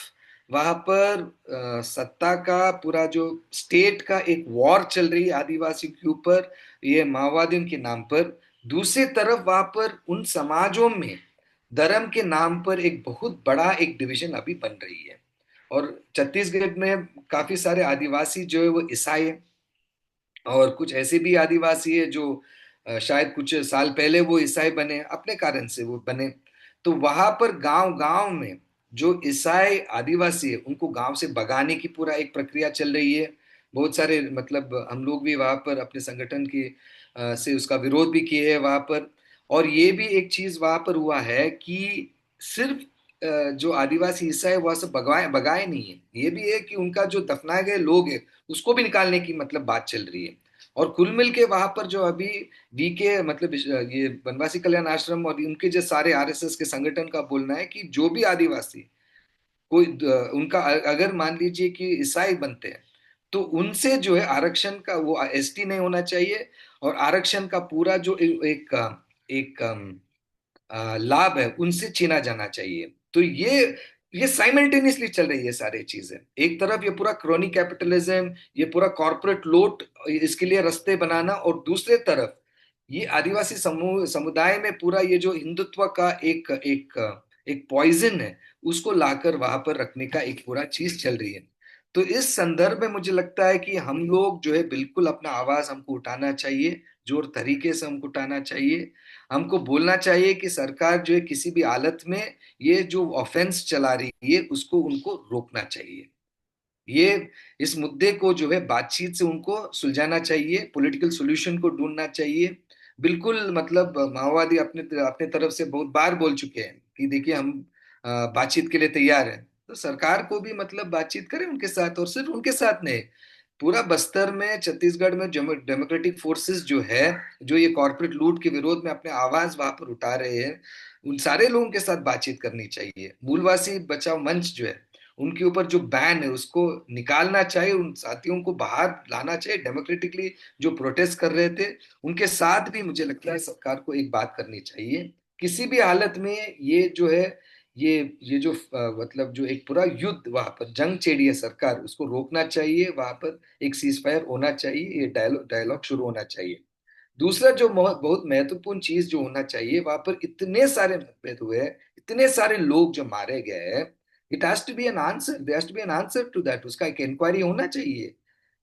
वहां पर सत्ता का पूरा जो स्टेट का एक वॉर चल रही है आदिवासियों के ऊपर, ये माओवादियों के नाम पर, दूसरी तरफ वहां पर उन समाजों में धर्म के नाम पर एक बहुत बड़ा एक डिवीजन अभी बन रही है। और छत्तीसगढ़ में काफी सारे आदिवासी जो है वो ईसाई है, और कुछ ऐसे भी आदिवासी है जो शायद कुछ साल पहले वो ईसाई बने, अपने कारण से वो बने। तो वहां पर गांव गांव में जो ईसाई आदिवासी है उनको गांव से भगाने की पूरा एक प्रक्रिया चल रही है। बहुत सारे मतलब हम लोग भी वहां पर अपने संगठन की से उसका विरोध भी किए हैं वहां पर। और ये भी एक चीज वहां पर हुआ है कि सिर्फ जो आदिवासी हिस्सा है वह सब भगाए भगाए नहीं है, ये भी है कि उनका जो दफनाए गए लोग है उसको भी निकालने की मतलब बात चल रही है। और कुल मिल के वहां पर जो अभी वीके मतलब ये वनवासी कल्याण आश्रम और उनके जो सारे आरएसएस के संगठन का बोलना है कि जो भी आदिवासी कोई उनका अगर मान लीजिए कि ईसाई बनते हैं तो उनसे जो है आरक्षण का वो एसटी नहीं होना चाहिए। और आरक्षण का पूरा जो एक लाभ है उनसे छीना जाना चाहिए। तो ये साइमल्टेनियसली चल रही है सारी चीजें। एक तरफ ये पूरा क्रोनी कैपिटलिज्म, ये पूरा कॉरपोरेट लोट, इसके लिए रास्ते बनाना, और दूसरे तरफ ये आदिवासी समूह समुदाय में पूरा ये जो हिंदुत्व का एक एक एक पॉइजन है उसको लाकर वहां पर रखने का एक पूरा चीज चल रही है। तो इस संदर्भ में मुझे लगता है कि हम लोग जो है बिल्कुल अपना आवाज हमको उठाना चाहिए, जोर तरीके से हमको उठाना चाहिए। हमको बोलना चाहिए कि सरकार जो है किसी भी हालत में ये जो ऑफेंस चला रही है उसको उनको रोकना चाहिए। ये इस मुद्दे को जो है बातचीत से उनको सुलझाना चाहिए, पॉलिटिकल सॉल्यूशन को ढूंढना चाहिए। बिल्कुल मतलब माओवादी अपने अपने तरफ से बहुत बार बोल चुके हैं कि देखिए हम बातचीत के लिए तैयार हैं। तो सरकार को भी मतलब बातचीत करें उनके साथ, और सिर्फ उनके साथ नहीं, पूरा बस्तर में छत्तीसगढ़ में डेमोक्रेटिक फोर्सेस जो है जो ये कॉर्पोरेट लूट के विरोध में अपने आवाज वहां पर उठा रहे हैं, उन सारे लोगों के साथ बातचीत करनी चाहिए। मूलवासी बचाओ मंच जो है उनके ऊपर जो बैन है उसको निकालना चाहिए, उन साथियों को बाहर लाना चाहिए डेमोक्रेटिकली। जो प्रोटेस्ट कर रहे थे उनके साथ भी मुझे लगता है सरकार को एक बात करनी चाहिए। किसी भी हालत में ये जो है ये जो मतलब जो एक पूरा युद्ध वहां पर जंग छेड़ी है सरकार उसको रोकना चाहिए। वहां पर एक सीज फायर होना चाहिए, ये डायलॉग डायलॉग शुरू होना चाहिए। दूसरा जो बहुत महत्वपूर्ण चीज जो होना चाहिए, वहां पर इतने सारे मतभेद हुए हैं, इतने सारे लोग जो मारे गए हैं, it has to be an answer, there has to be an answer to that. उसका एक इंक्वायरी होना चाहिए।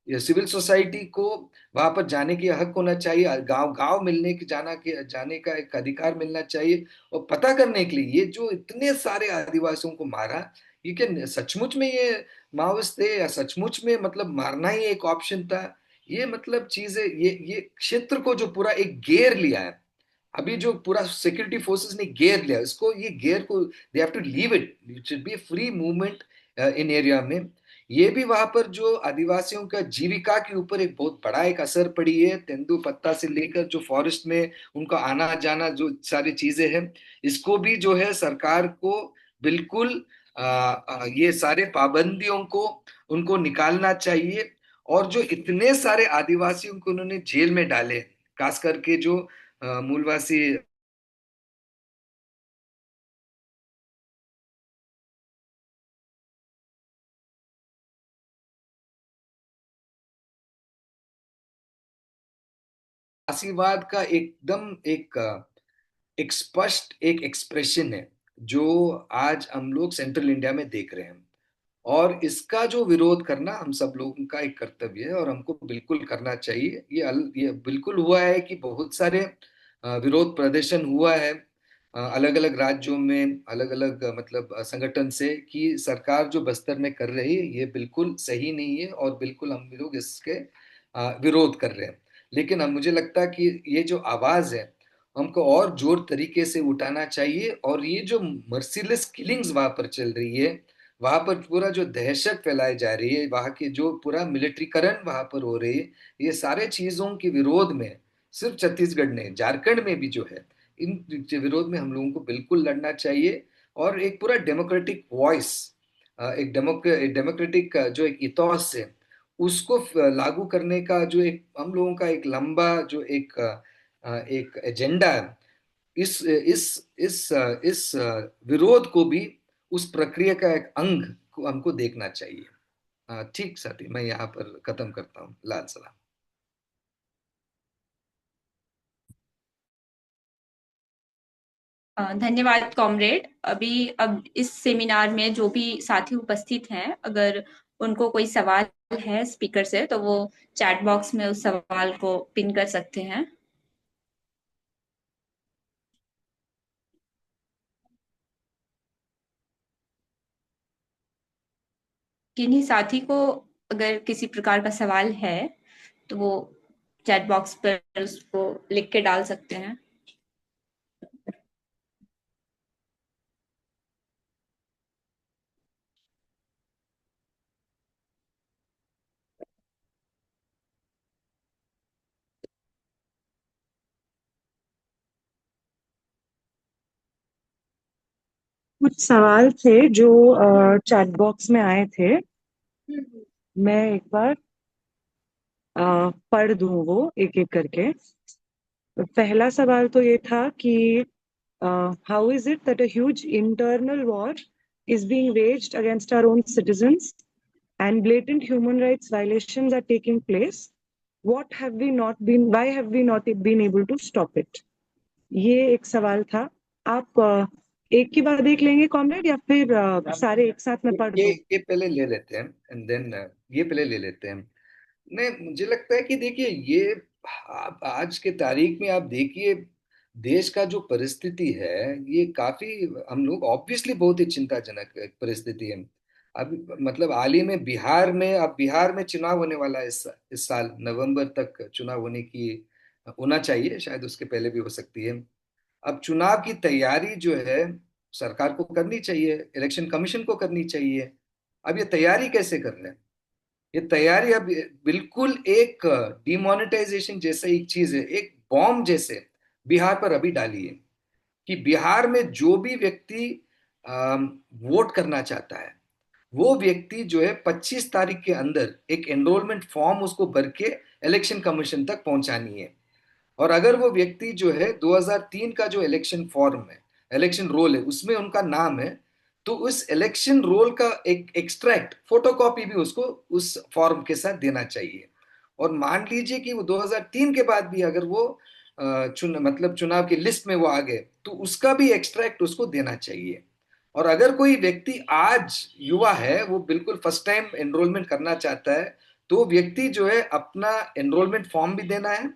ये सिविल सोसाइटी को वहां पर जाने की हक होना चाहिए, गांव गांव मिलने की जाने का एक अधिकार मिलना चाहिए। और पता करने के लिए ये जो इतने सारे आदिवासियों को मारा, ये क्या सचमुच में ये माओवादी थे या सचमुच में मतलब मारना ही एक ऑप्शन था। ये मतलब चीजें ये क्षेत्र को जो पूरा एक घेर लिया है, अभी जो पूरा सिक्योरिटी फोर्सेस ने घेर लिया इसको, ये घेर को they have to leave it, it should be free movement in area में। ये भी वहां पर जो आदिवासियों का जीविका के ऊपर एक बहुत बड़ा एक असर पड़ी है, तेंदु पत्ता से लेकर जो फॉरेस्ट में उनका आना जाना जो सारी चीजें हैं, इसको भी जो है सरकार को बिल्कुल ये सारे पाबंदियों को उनको निकालना चाहिए। और जो इतने सारे आदिवासियों को उन्होंने जेल में डाले, खास करके जो मूलवासी आशीर्वाद का एकदम एक स्पष्ट एक एक्सप्रेशन है जो आज हम लोग सेंट्रल इंडिया में देख रहे हैं। और इसका जो विरोध करना हम सब लोगों का एक कर्तव्य है और हमको बिल्कुल करना चाहिए। ये बिल्कुल हुआ है कि बहुत सारे विरोध प्रदर्शन हुआ है अलग अलग राज्यों में, अलग अलग मतलब संगठन से, कि सरकार जो बस्तर में कर रही है ये बिल्कुल सही नहीं है और बिल्कुल हम लोग इसके विरोध कर रहे हैं। लेकिन अब मुझे लगता है कि ये जो आवाज है हमको और जोर तरीके से उठाना चाहिए। और ये जो मर्सीलेस किलिंग्स वहां पर चल रही है, वहां पर पूरा जो दहशत फैलाई जा रही है, वहां की जो पूरा मिलिट्रीकरण वहां पर हो रही है, ये सारे चीजों के विरोध में सिर्फ छत्तीसगढ़ नहीं झारखंड में भी जो है इन विरोध में हम लोगों को बिल्कुल लड़ना चाहिए। और एक पूरा डेमोक्रेटिक वॉइस, एक डेमोक्रेटिक जो एक इथॉस है उसको लागू करने का जो एक हम लोगों का एक लंबा जो एक एजेंडा है, इस विरोध को भी उस प्रक्रिया का एक अंग को हमको देखना चाहिए। ठीक साथी, मैं यहाँ पर खत्म करता हूँ। लाल सलाम। धन्यवाद कॉमरेड। अभी अब इस सेमिनार में जो भी साथी उपस्थित हैं, अगर उनको कोई सवाल है स्पीकर से तो वो चैट बॉक्स में उस सवाल को पिन कर सकते हैं। किन्हीं साथी को अगर किसी प्रकार का सवाल है तो वो चैट बॉक्स पर उसको लिख के डाल सकते हैं। कुछ सवाल थे जो चैट बॉक्स में आए थे। मैं एक बार पढ़ दूं वो एक एक करके। पहला सवाल तो ये था कि how is it that a huge internal war is being waged against our own citizens and blatant human rights violations are taking place. Why have we not been able to stop it? ये एक सवाल था। आप एक के बाद एक लेंगे कॉमरेड, या फिर सारे एक साथ में पढ़ ये दूं? ये पहले ले लेते हैं एंड देन ये पहले ले लेते हैं। नहीं, मुझे लगता है कि देखिए ये आप आज के तारीख में आप देखिए देश का जो परिस्थिति है ये काफी हम लोग ऑब्वियसली बहुत ही चिंताजनक एक परिस्थिति है। अब मतलब हाल ही में बिहार में अब बिहार में चुनाव होने वाला है इस साल नवंबर तक चुनाव होना चाहिए, शायद उसके पहले भी हो सकती है। अब चुनाव की तैयारी जो है सरकार को करनी चाहिए, इलेक्शन कमीशन को करनी चाहिए। अब ये तैयारी कैसे कर रहे हैं? ये तैयारी अब बिल्कुल एक डिमोनेटाइजेशन जैसा एक चीज है, एक बॉम्ब जैसे बिहार पर अभी डाली है कि बिहार में जो भी व्यक्ति वोट करना चाहता है वो व्यक्ति जो है 25 तारीख के अंदर एक एनरोलमेंट फॉर्म उसको भर के इलेक्शन कमीशन तक पहुंचानी है। और अगर वो व्यक्ति जो है 2003 का जो इलेक्शन फॉर्म है, इलेक्शन रोल है, उसमें उनका नाम है, तो उस इलेक्शन रोल का एक एक्सट्रैक्ट फोटोकॉपी भी उसको उस फॉर्म के साथ देना चाहिए। और मान लीजिए कि वो 2003 के बाद भी अगर वो मतलब चुनाव की लिस्ट में वो आ गए तो उसका भी एक्सट्रैक्ट उसको देना चाहिए। और अगर कोई व्यक्ति आज युवा है, वो बिल्कुल फर्स्ट टाइम एनरोलमेंट करना चाहता है, तो व्यक्ति जो है अपना एनरोलमेंट फॉर्म भी देना है,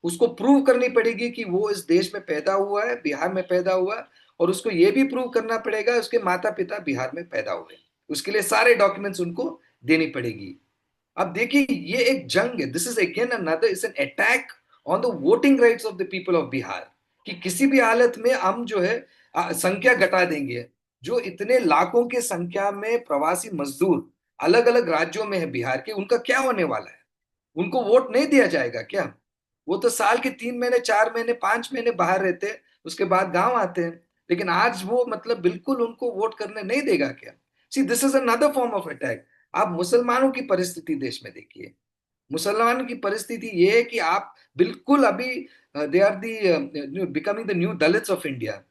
उसको प्रूव करनी पड़ेगी कि वो इस देश में पैदा हुआ है, बिहार में पैदा हुआ है, और उसको ये भी प्रूव करना पड़ेगा उसके माता पिता बिहार में पैदा हुए। उसके लिए सारे डॉक्यूमेंट्स उनको देनी पड़ेगी। अब देखिए ये एक जंग है, this is again another is an attack on the voting rights of the people of Bihar. कि किसी भी हालत में हम जो है संख्या घटा देंगे। जो इतने लाखों की संख्या में प्रवासी मजदूर अलग अलग राज्यों में है बिहार के, उनका क्या होने वाला है? उनको वोट नहीं दिया जाएगा क्या? वो तो साल के 3 महीने 4 महीने 5 महीने बाहर रहते हैं, उसके बाद गांव आते हैं, लेकिन आज वो मतलब बिल्कुल उनको वोट करने नहीं देगा क्या? See this is another form of attack. आप मुसलमानों की परिस्थिति देश में देखिए। मुसलमानों की परिस्थिति ये है कि आप बिल्कुल अभी they are the becoming the new Dalits of India.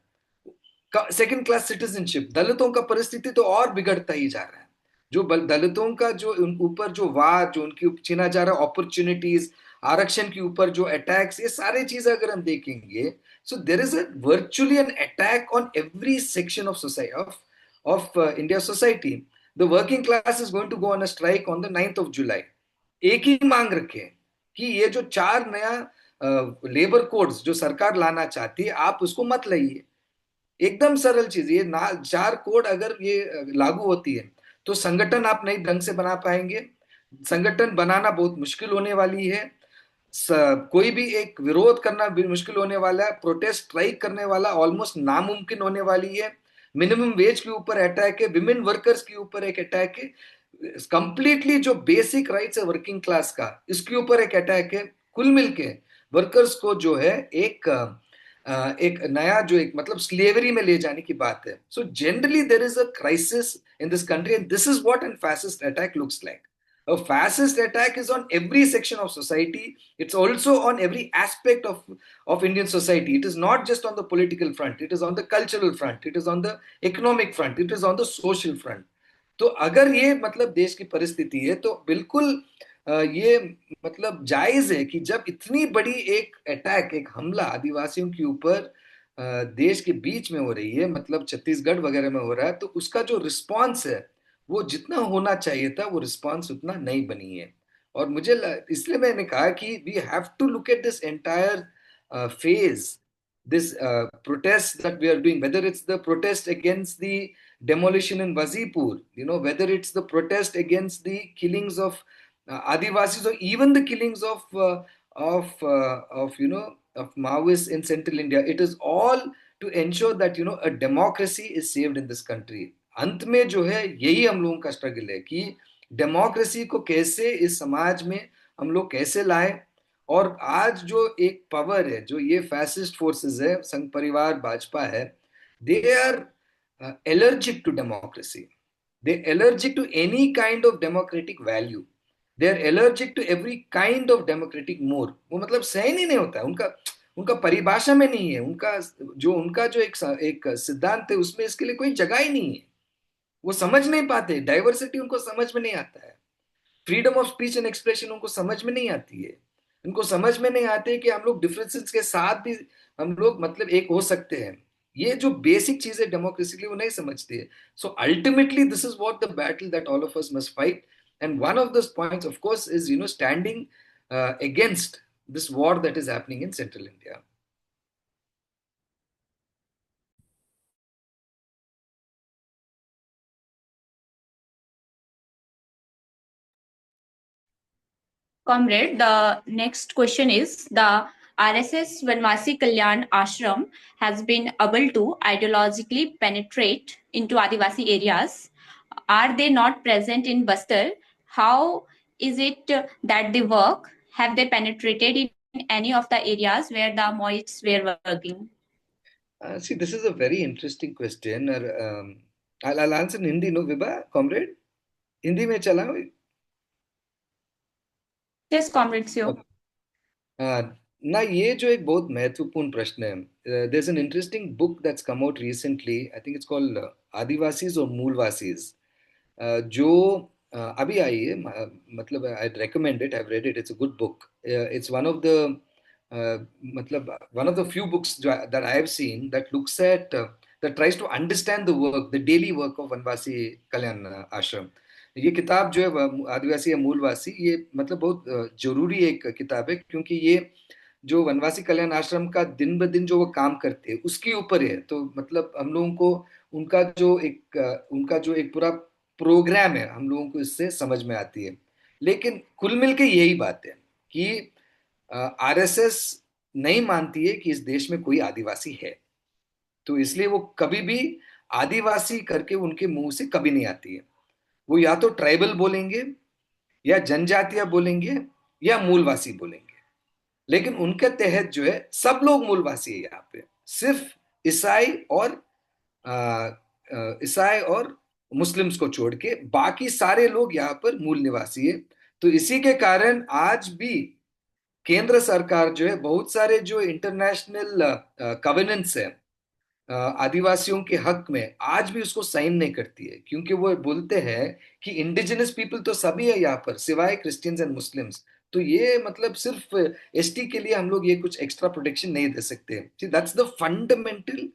Second class citizenship, दलितों का परिस्थिति तो और बिगड़ता ही जा रहा है। जो दलितों का जो ऊपर जो वार जो उनकी छीना जा रहा है अपॉर्चुनिटीज, आरक्षण के ऊपर जो अटैक्स, ये सारी चीजें अगर हम देखेंगे, so there is a virtually an attack on every section of society of India society. The working class is going to go on a strike on the 9th of July। एक ही मांग रखे कि ये जो 4 नया लेबर कोड्स जो सरकार लाना चाहती है, आप उसको मत लाइए। एकदम सरल चीज, ये ना 4 कोड अगर ये लागू होती है तो संगठन आप नहीं ढंग से बना पाएंगे। संगठन बनाना बहुत मुश्किल होने वाली है। स, कोई भी एक विरोध करना भी मुश्किल होने वाला है। प्रोटेस्ट स्ट्राइक करने वाला ऑलमोस्ट नामुमकिन होने वाली है। मिनिमम वेज के ऊपर अटैक है, विमेन वर्कर्स के ऊपर एक अटैक है, कंप्लीटली जो बेसिक राइट्स है वर्किंग क्लास का, इसके ऊपर एक अटैक है। कुल मिलके वर्कर्स को जो है एक नया जो एक मतलब स्लेवरी में ले जाने की बात है। So generally there is a crisis in this country and this is what an fascist attack looks like. A fascist attack is on every section of society. It's also on every aspect of Indian society. It is not just on the political front. It is on the cultural front. It is on the economic front. It is on the social front. तो अगर ये मतलब देश की परिस्थिति है तो बिल्कुल ये मतलब जायज है कि जब इतनी बड़ी एक अटैक, एक हमला आदिवासियों के ऊपर देश के बीच में हो रही है, मतलब छत्तीसगढ़ वगैरह में हो रहा है, तो उसका जो रिस्पॉन्स है वो जितना होना चाहिए था वो रिस्पॉन्स उतना नहीं बनी है। और इसलिए मैंने कहा कि we have to look at this entire phase, this protest that we are doing, whether it's the protest against the demolition in Wazipur, whether it's the protest against the killings of Adivasis, or even the killings of Maoists in Central India. It is all to ensure that a democracy is saved in this country. अंत में जो है यही हम लोगों का struggle है कि डेमोक्रेसी को कैसे इस समाज में हम लोग कैसे लाए। और आज जो एक पावर है, जो ये फैसिस्ट फोर्सेस है, संघ परिवार भाजपा है, they are allergic to democracy, they allergic to any kind of democratic value, they are allergic to every kind of democratic more. वो मतलब सहन ही नहीं होता है, उनका उनका परिभाषा में नहीं है, उनका जो एक सिद्धांत है उसमें इसके लिए कोई जगह ही नहीं है। वो समझ नहीं पाते, डाइवर्सिटी उनको समझ में नहीं आता है, freedom of speech and expression उनको समझ में नहीं आती है। उनको समझ में नहीं आते कि हम लोग डिफरेंसेस के साथ भी हम लोग मतलब एक हो सकते हैं। ये जो बेसिक चीज है डेमोक्रेसी के लिए वो नहीं समझते हैं। So ultimately this is what the battle that all of us must fight, and one of this points of course is standing against this war that is happening in central India. Comrade, the next question is, the RSS Vanvasi Kalyan Ashram has been able to ideologically penetrate into Adivasi areas. Are they not present in Bastar? How is it that they work? Have they penetrated in any of the areas where the Maoists were working? See, this is a very interesting question. I'll answer in Hindi, no, Vibha, comrade? Hindi में चला। Yes, comrade Sio. ना, ये जो एक बहुत महत्वपूर्ण प्रश्न है। There is an interesting book that's come out recently, I think it's called Adivasis और मूलवासीज, जो अभी आई है। मतलब I recommend it, I have read it, it's a good book. It's one of the मतलब one of the few books that I have seen that looks at, that tries to understand the work, the daily work of Vanvasi Kalyan आश्रम। ये किताब जो है आदिवासी या मूलवासी, ये मतलब बहुत जरूरी एक किताब है, क्योंकि ये जो वनवासी कल्याण आश्रम का दिन ब दिन जो वो काम करते हैं उसके ऊपर है। तो मतलब हम लोगों को उनका जो एक पूरा प्रोग्राम है हम लोगों को इससे समझ में आती है। लेकिन कुल मिल के यही बात है कि आरएसएस नहीं मानती है कि इस देश में कोई आदिवासी है, तो इसलिए वो कभी भी आदिवासी करके उनके मुंह से कभी नहीं आती है। वो या तो ट्राइबल बोलेंगे, या जनजातीय बोलेंगे, या मूलवासी बोलेंगे, लेकिन उनके तहत जो है सब लोग मूलवासी है यहाँ पे। सिर्फ ईसाई और मुस्लिम्स को छोड़ के बाकी सारे लोग यहाँ पर मूल निवासी है। तो इसी के कारण आज भी केंद्र सरकार जो है बहुत सारे जो इंटरनेशनल कवेनेंट्स है आदिवासियों के हक में, आज भी उसको साइन नहीं करती है, क्योंकि वो बोलते हैं कि इंडिजिनस पीपल तो सभी है यहाँ पर सिवाय क्रिश्चियंस एंड मुस्लिम्स। तो ये मतलब सिर्फ एसटी के लिए हम लोग ये कुछ एक्स्ट्रा प्रोटेक्शन नहीं दे सकते। That's the fundamental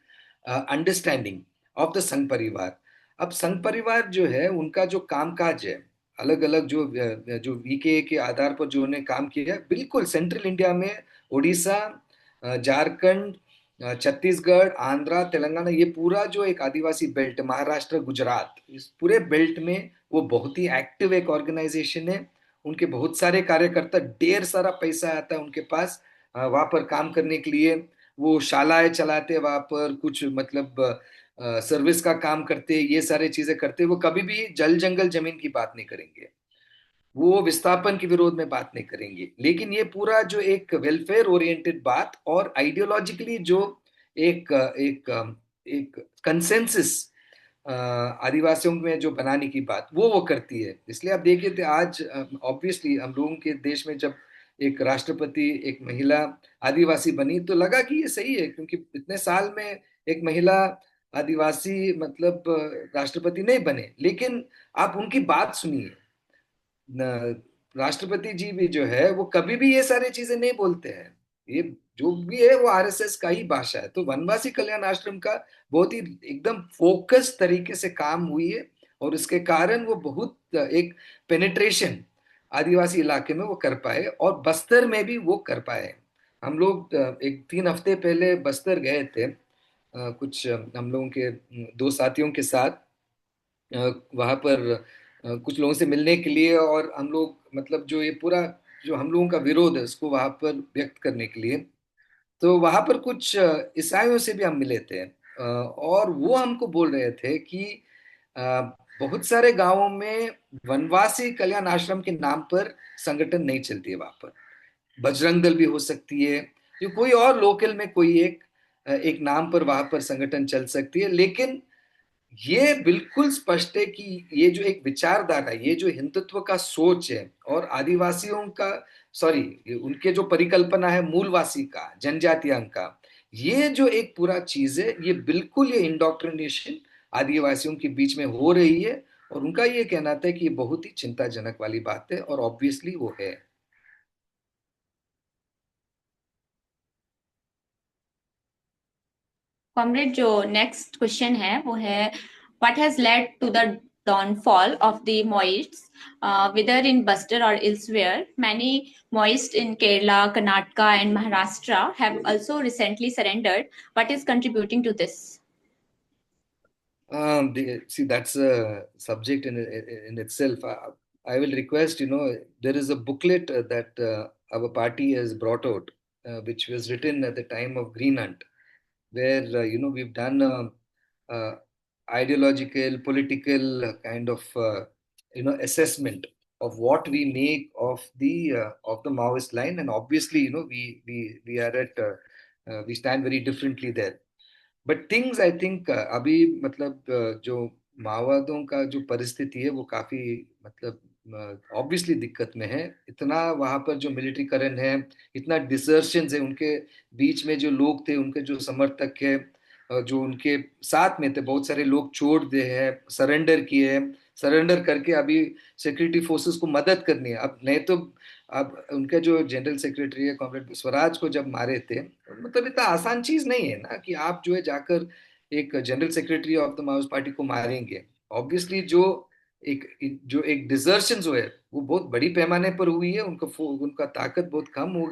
understanding of the संघ परिवार। अब संघ परिवार जो है उनका जो कामकाज है, अलग अलग जो वीके के आधार पर जो उन्हें काम किया है, बिल्कुल सेंट्रल इंडिया में उड़ीसा, झारखंड, छत्तीसगढ़, आंध्रा, तेलंगाना, ये पूरा जो एक आदिवासी बेल्ट, महाराष्ट्र, गुजरात, इस पूरे बेल्ट में वो बहुत ही एक्टिव एक ऑर्गेनाइजेशन है। उनके बहुत सारे कार्यकर्ता, ढेर सारा पैसा आता है उनके पास वहां पर काम करने के लिए। वो शालाएं चलाते वहां पर, कुछ मतलब सर्विस का काम करते, ये सारे चीजें करते। वो कभी भी जल जंगल जमीन की बात नहीं करेंगे, वो विस्थापन के विरोध में बात नहीं करेंगे। लेकिन ये पूरा जो एक वेलफेयर ओरिएंटेड बात और आइडियोलॉजिकली जो एक एक एक कंसेंसस आदिवासियों में जो बनाने की बात वो करती है। इसलिए आप देखिए थे आज ऑब्वियसली हम लोगों के देश में जब एक राष्ट्रपति एक महिला आदिवासी बनी तो लगा कि ये सही है, क्योंकि इतने साल में एक महिला आदिवासी मतलब राष्ट्रपति नहीं बने। लेकिन आप उनकी बात सुनिए, राष्ट्रपति जी भी जो है वो कभी भी ये सारी चीजें नहीं बोलते हैं। ये जो भी है वो आरएसएस का ही भाषा है। तो वनवासी कल्याण आश्रम का बहुत ही एकदम फोकस तरीके से काम हुई है, और इसके कारण वो बहुत एक पेनिट्रेशन आदिवासी इलाके में वो कर पाए और बस्तर में भी वो कर पाए। हम लोग एक 3 हफ्ते पहले बस्तर गए थे, कुछ हम लोगों के दो साथियों के साथ वहां पर कुछ लोगों से मिलने के लिए, और हम लोग मतलब जो ये पूरा जो हम लोगों का विरोध है उसको वहां पर व्यक्त करने के लिए। तो वहां पर कुछ ईसाइयों से भी हम मिले थे, और वो हमको बोल रहे थे कि अ, बहुत सारे गांवों में वनवासी कल्याण आश्रम के नाम पर संगठन नहीं चलती है वहां पर। बजरंग दल भी हो सकती है, या कोई और लोकल में कोई एक नाम पर वहां पर संगठन चल सकती है, लेकिन ये बिल्कुल स्पष्ट है कि ये जो एक विचारधारा, ये जो हिंदुत्व का सोच है और आदिवासियों का, सॉरी, उनके जो परिकल्पना है मूलवासी का, जनजातियां का, ये जो एक पूरा चीज है, ये बिल्कुल ये इंडोक्ट्रिनेशन आदिवासियों के बीच में हो रही है। और उनका ये कहना था कि ये बहुत ही चिंताजनक वाली बात है, और ऑब्वियसली वो है। कॉमरेड, जो नेक्स्ट क्वेश्चन है वो है, what has led to the downfall of the Maoists, whether in Buster or elsewhere? Many Maoists in Kerala, Karnataka, and Maharashtra have also recently surrendered. What is contributing to this? See, that's a subject in itself. I will request, there is a booklet that our party has brought out, which was written at the time of Green Hunt, where we've done ideological, political kind of assessment of what we make of the Maoist line, and obviously we are at we stand very differently there. But things I think अभी मतलब जो माओवादियों का जो परिस्थिति है वो काफी मतलब ऑब्वियसली दिक्कत में है। इतना वहां पर जो मिलिट्रीकरण है, इतना डिसर्शन है, उनके बीच में जो लोग थे, उनके जो समर्थक है, जो उनके साथ में थे, बहुत सारे लोग छोड़ दे हैं, सरेंडर किए हैं। सरेंडर करके अभी सिक्योरिटी फोर्सेस को मदद करनी है। अब नहीं तो अब उनके जो जनरल सेक्रेटरी है कॉमरेड स्वराज को जब मारे थे, मतलब इतना आसान चीज नहीं है ना कि आप जो है जाकर एक general secretary of the Maoist party को मारेंगे। ऑब्वियसली जो एक डिजर्शन जो है वो बहुत बड़ी पैमाने पर हुई है, उनका ताकत बहुत कम हो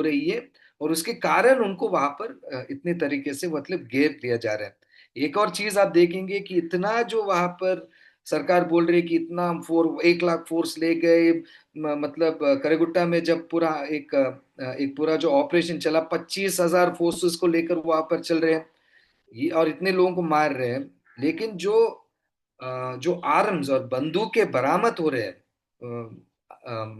रही है, और उसके कारण उनको वहां पर इतने तरीके से मतलब घेर दिया जा रहा है। एक और चीज आप देखेंगे कि इतना जो वहां पर सरकार बोल रही है कि इतना हम 1 लाख फोर्स ले गए, मतलब करेगुट्टा में जब पूरा एक पूरा जो ऑपरेशन चला, 25,000 फोर्सेस को लेकर वहां पर चल रहे हैं, ये और इतने लोगों को मार रहे हैं, लेकिन जो आर्म्स और बंदूकें बरामद हो रहे हैं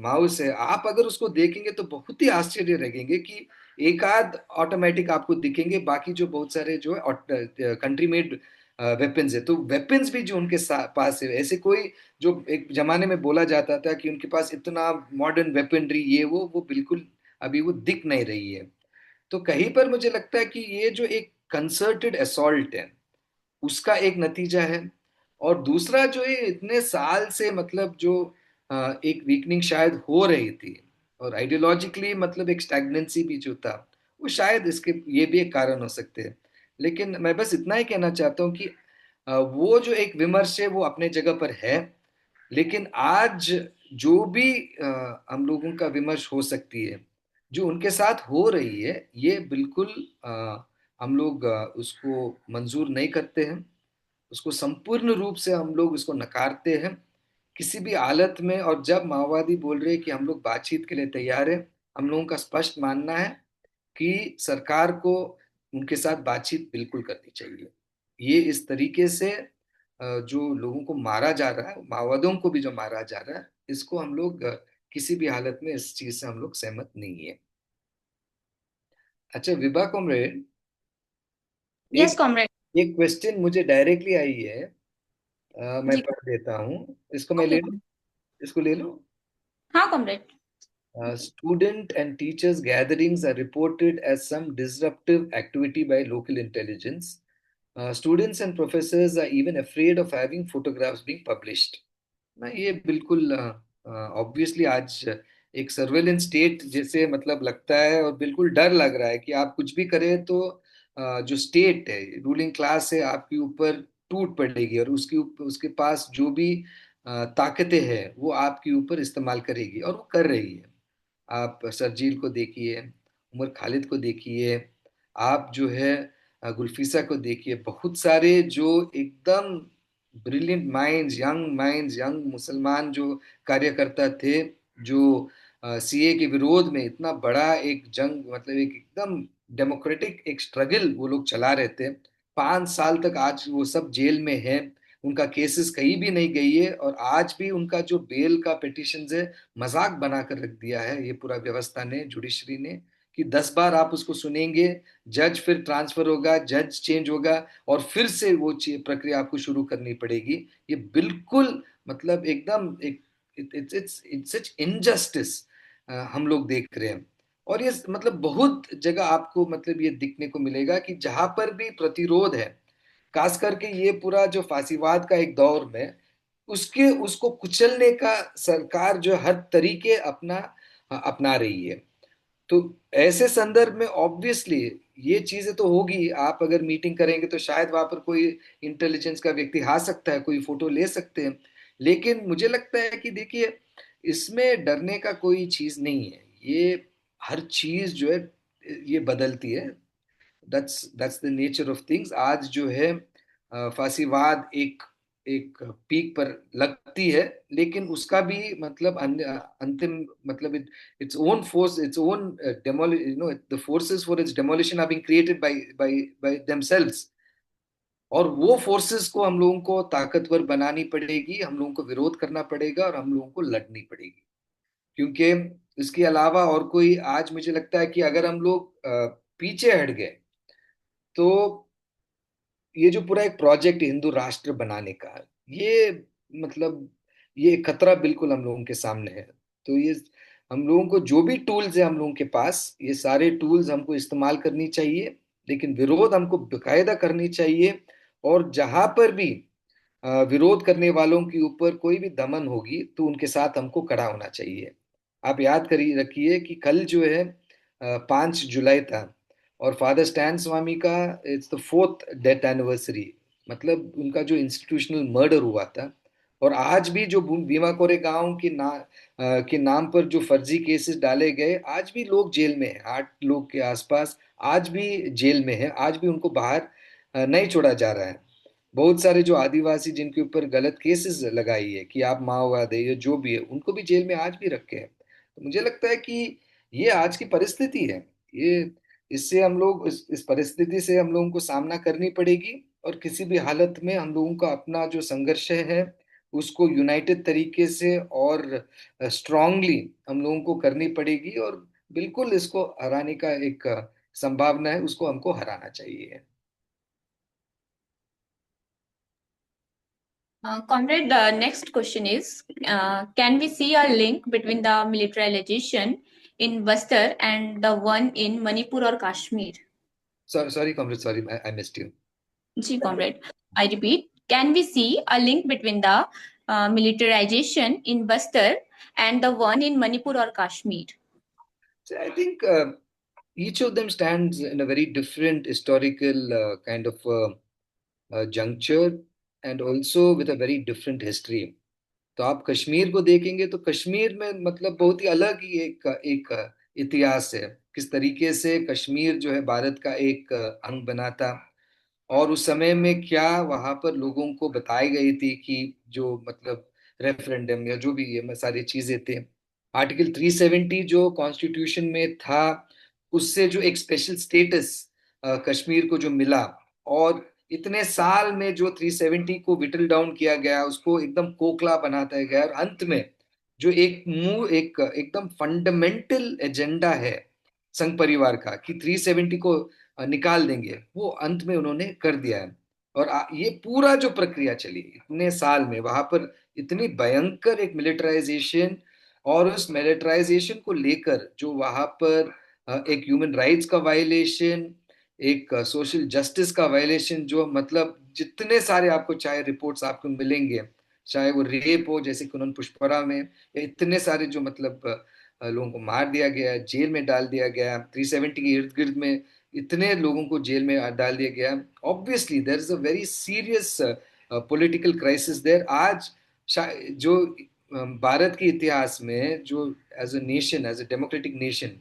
माओ से, आप अगर उसको देखेंगे तो बहुत ही आश्चर्य लगेंगे कि एक आध ऑटोमेटिक आपको दिखेंगे, बाकी जो बहुत सारे जो है कंट्री मेड वेपन्स है। तो वेपन्स भी जो उनके पास है, ऐसे कोई जो एक जमाने में बोला जाता था कि उनके पास इतना मॉडर्न वेपनरी ये वो बिल्कुल अभी वो दिख नहीं रही है। तो कहीं पर मुझे लगता है कि ये जो एक कंसर्टेड असॉल्ट है उसका एक नतीजा है। और दूसरा जो है इतने साल से मतलब जो एक वीकनिंग शायद हो रही थी, और आइडियोलॉजिकली मतलब एक स्टैग्नेंसी भी जो था, वो शायद इसके ये भी एक कारण हो सकते हैं। लेकिन मैं बस इतना ही कहना चाहता हूँ कि वो जो एक विमर्श है वो अपने जगह पर है, लेकिन आज जो भी हम लोगों का विमर्श हो सकती है, जो उनके साथ हो रही है, ये बिल्कुल हम लोग उसको मंजूर नहीं करते हैं, उसको संपूर्ण रूप से हम लोग उसको नकारते हैं किसी भी हालत में। और जब माओवादी बोल रहे हैं कि हम लोग बातचीत के लिए तैयार हैं, हम लोगों का स्पष्ट मानना है कि सरकार को उनके साथ बातचीत बिल्कुल करनी चाहिए। ये इस तरीके से जो लोगों को मारा जा रहा है, माओवादियों को भी जो मारा जा रहा है, इसको हम लोग किसी भी हालत में इस चीज से हम लोग सहमत नहीं है। अच्छा विभा कॉमरेड, यस एक कॉमरेड। एक क्वेश्चन मुझे डायरेक्टली आई है, मैं जी। पढ़ देता हूँ, इसको मैं ओके। ले लूँ, इसको ले लूँ। हाँ comrade. Student and teachers gatherings are reported as some disruptive activity by local intelligence. Students and professors are even afraid of having photographs being published. ना ये बिल्कुल ऑब्वियसली आज एक सर्वेलेंस स्टेट जैसे मतलब लगता है, और बिल्कुल डर लग रहा है कि आप कुछ भी करें तो जो स्टेट है, रूलिंग क्लास है, आपके ऊपर टूट पड़ेगी और उसके पास जो भी ताकतें हैं वो आपके ऊपर इस्तेमाल करेगी, और वो कर रही है। आप सरजील को देखिए, उमर खालिद को देखिए, आप जो है गुलफिसा को देखिए, बहुत सारे जो एकदम ब्रिलियंट माइंड्स, यंग मुसलमान जो कार्यकर्ता थे, जो सीए के विरोध में इतना बड़ा एक जंग, मतलब एक एकदम डेमोक्रेटिक एक स्ट्रगल वो लोग चला रहे थे। 5 साल तक आज वो सब जेल में है, उनका केसेस कहीं भी नहीं गई है, और आज भी उनका जो बेल का पिटिशन है मजाक बनाकर रख दिया है ये पूरा व्यवस्था ने, जुडिशरी ने, कि 10 बार आप उसको सुनेंगे, जज फिर ट्रांसफर होगा, जज चेंज होगा, और फिर से वो प्रक्रिया आपको शुरू करनी पड़ेगी। ये बिल्कुल मतलब एकदम एक इट्स सच इनजस्टिस हम लोग देख रहे हैं। और ये मतलब बहुत जगह आपको मतलब ये दिखने को मिलेगा कि जहां पर भी प्रतिरोध है, खास करके ये पूरा जो फांसीवाद का एक दौर में, उसको कुचलने का सरकार जो हर तरीके अपना रही है। तो ऐसे संदर्भ में ऑब्वियसली ये चीजें तो होगी। आप अगर मीटिंग करेंगे तो शायद वहां पर कोई इंटेलिजेंस का व्यक्ति आ सकता है, कोई फोटो ले सकते हैं, लेकिन मुझे लगता है कि देखिए इसमें डरने का कोई चीज नहीं है। ये हर चीज जो है ये बदलती है। That's the nature of things. आज जो है फांसीवाद एक एक पीक पर लगती है, लेकिन उसका भी मतलब अंतिम मतलब its own force, its own the forces for its demolition are being created by themselves। और वो फोर्सेस को हम लोगों को ताकतवर बनानी पड़ेगी, हम लोगों को विरोध करना पड़ेगा, और हम लोगों को लड़नी पड़ेगी, क्योंकि इसके अलावा और कोई, आज मुझे लगता है कि अगर हम लोग पीछे हट गए तो ये जो पूरा एक प्रोजेक्ट हिंदू राष्ट्र बनाने का है, ये मतलब ये खतरा बिल्कुल हम लोगों के सामने है। तो ये हम लोगों को जो भी टूल्स है हम लोगों के पास, ये सारे टूल्स हमको इस्तेमाल करनी चाहिए, लेकिन विरोध हमको बेकायदा करनी चाहिए। और जहां पर भी विरोध करने वालों के ऊपर कोई भी दमन होगी तो उनके साथ हमको खड़ा होना चाहिए। आप याद करिए रखिए कि कल जो है 5 जुलाई था, और फादर स्टैन स्वामी का it's the 4th death anniversary, मतलब उनका जो इंस्टीट्यूशनल मर्डर हुआ था। और आज भी जो भीमा कोरेगांव के नाम पर जो फर्जी केसेस डाले गए, आज भी लोग जेल में हैं, 8 लोग के आसपास आज भी जेल में है, आज भी उनको बाहर नहीं छोड़ा जा रहा है। बहुत सारे जो आदिवासी जिनके ऊपर गलत केसेस लगाई है कि आप माओवाद है या जो भी है, उनको भी जेल में आज भी रखे हैं। तो मुझे लगता है कि ये आज की परिस्थिति है। ये इससे हम लोग इस परिस्थिति से हम लोगों को सामना करनी पड़ेगी, और किसी भी हालत में हम लोगों का अपना जो संघर्ष है उसको यूनाइटेड तरीके से और स्ट्रांगली हम लोगों को करनी पड़ेगी, और बिल्कुल इसको हराने का एक संभावना है, उसको हमको हराना चाहिए। Comrade, the next question is, can we see a link between the militarization in Bastar and the one in Manipur or Kashmir? Sorry, comrade, sorry, I missed you. Ji, comrade. I repeat, can we see a link between the militarization in Bastar and the one in Manipur or Kashmir? So I think each of them stands in a very different historical kind of juncture, and also with a very different history। तो आप कश्मीर को देखेंगे तो कश्मीर में मतलब बहुत ही अलग ही एक एक इतिहास है, किस तरीके से कश्मीर जो है भारत का एक अंग बना था, और उस समय में क्या वहां पर लोगों को बताई गई थी कि जो मतलब रेफरेंडम या जो भी ये सारी चीजें थे, आर्टिकल 370 जो कॉन्स्टिट्यूशन में था, उससे जो एक स्पेशल स्टेटस कश्मीर को जो मिला, और इतने साल में जो 370 को विटल डाउन किया गया, उसको एकदम खोखला बनाता गया, और अंत में जो एक एकदम फंडामेंटल एजेंडा है संघ परिवार का कि 370 को निकाल देंगे, वो अंत में उन्होंने कर दिया है। और ये पूरा जो प्रक्रिया चली इतने साल में, वहां पर इतनी भयंकर एक मिलिटराइजेशन, और उस मिलिटराइजेशन को लेकर जो वहां पर एक ह्यूमन राइट्स का वायलेशन, एक सोशल जस्टिस का वायलेशन, जो मतलब जितने सारे आपको चाहे रिपोर्ट्स आपको मिलेंगे, चाहे वो रेप हो जैसे कि उन्होंने पुष्परा में, या इतने सारे जो मतलब लोगों को मार दिया गया, जेल में डाल दिया गया, 370 के इर्द गिर्द में इतने लोगों को जेल में डाल दिया गया। Obviously there is a very serious political crisis there. आज जो भारत के इतिहास में जो as a nation, as a democratic nation,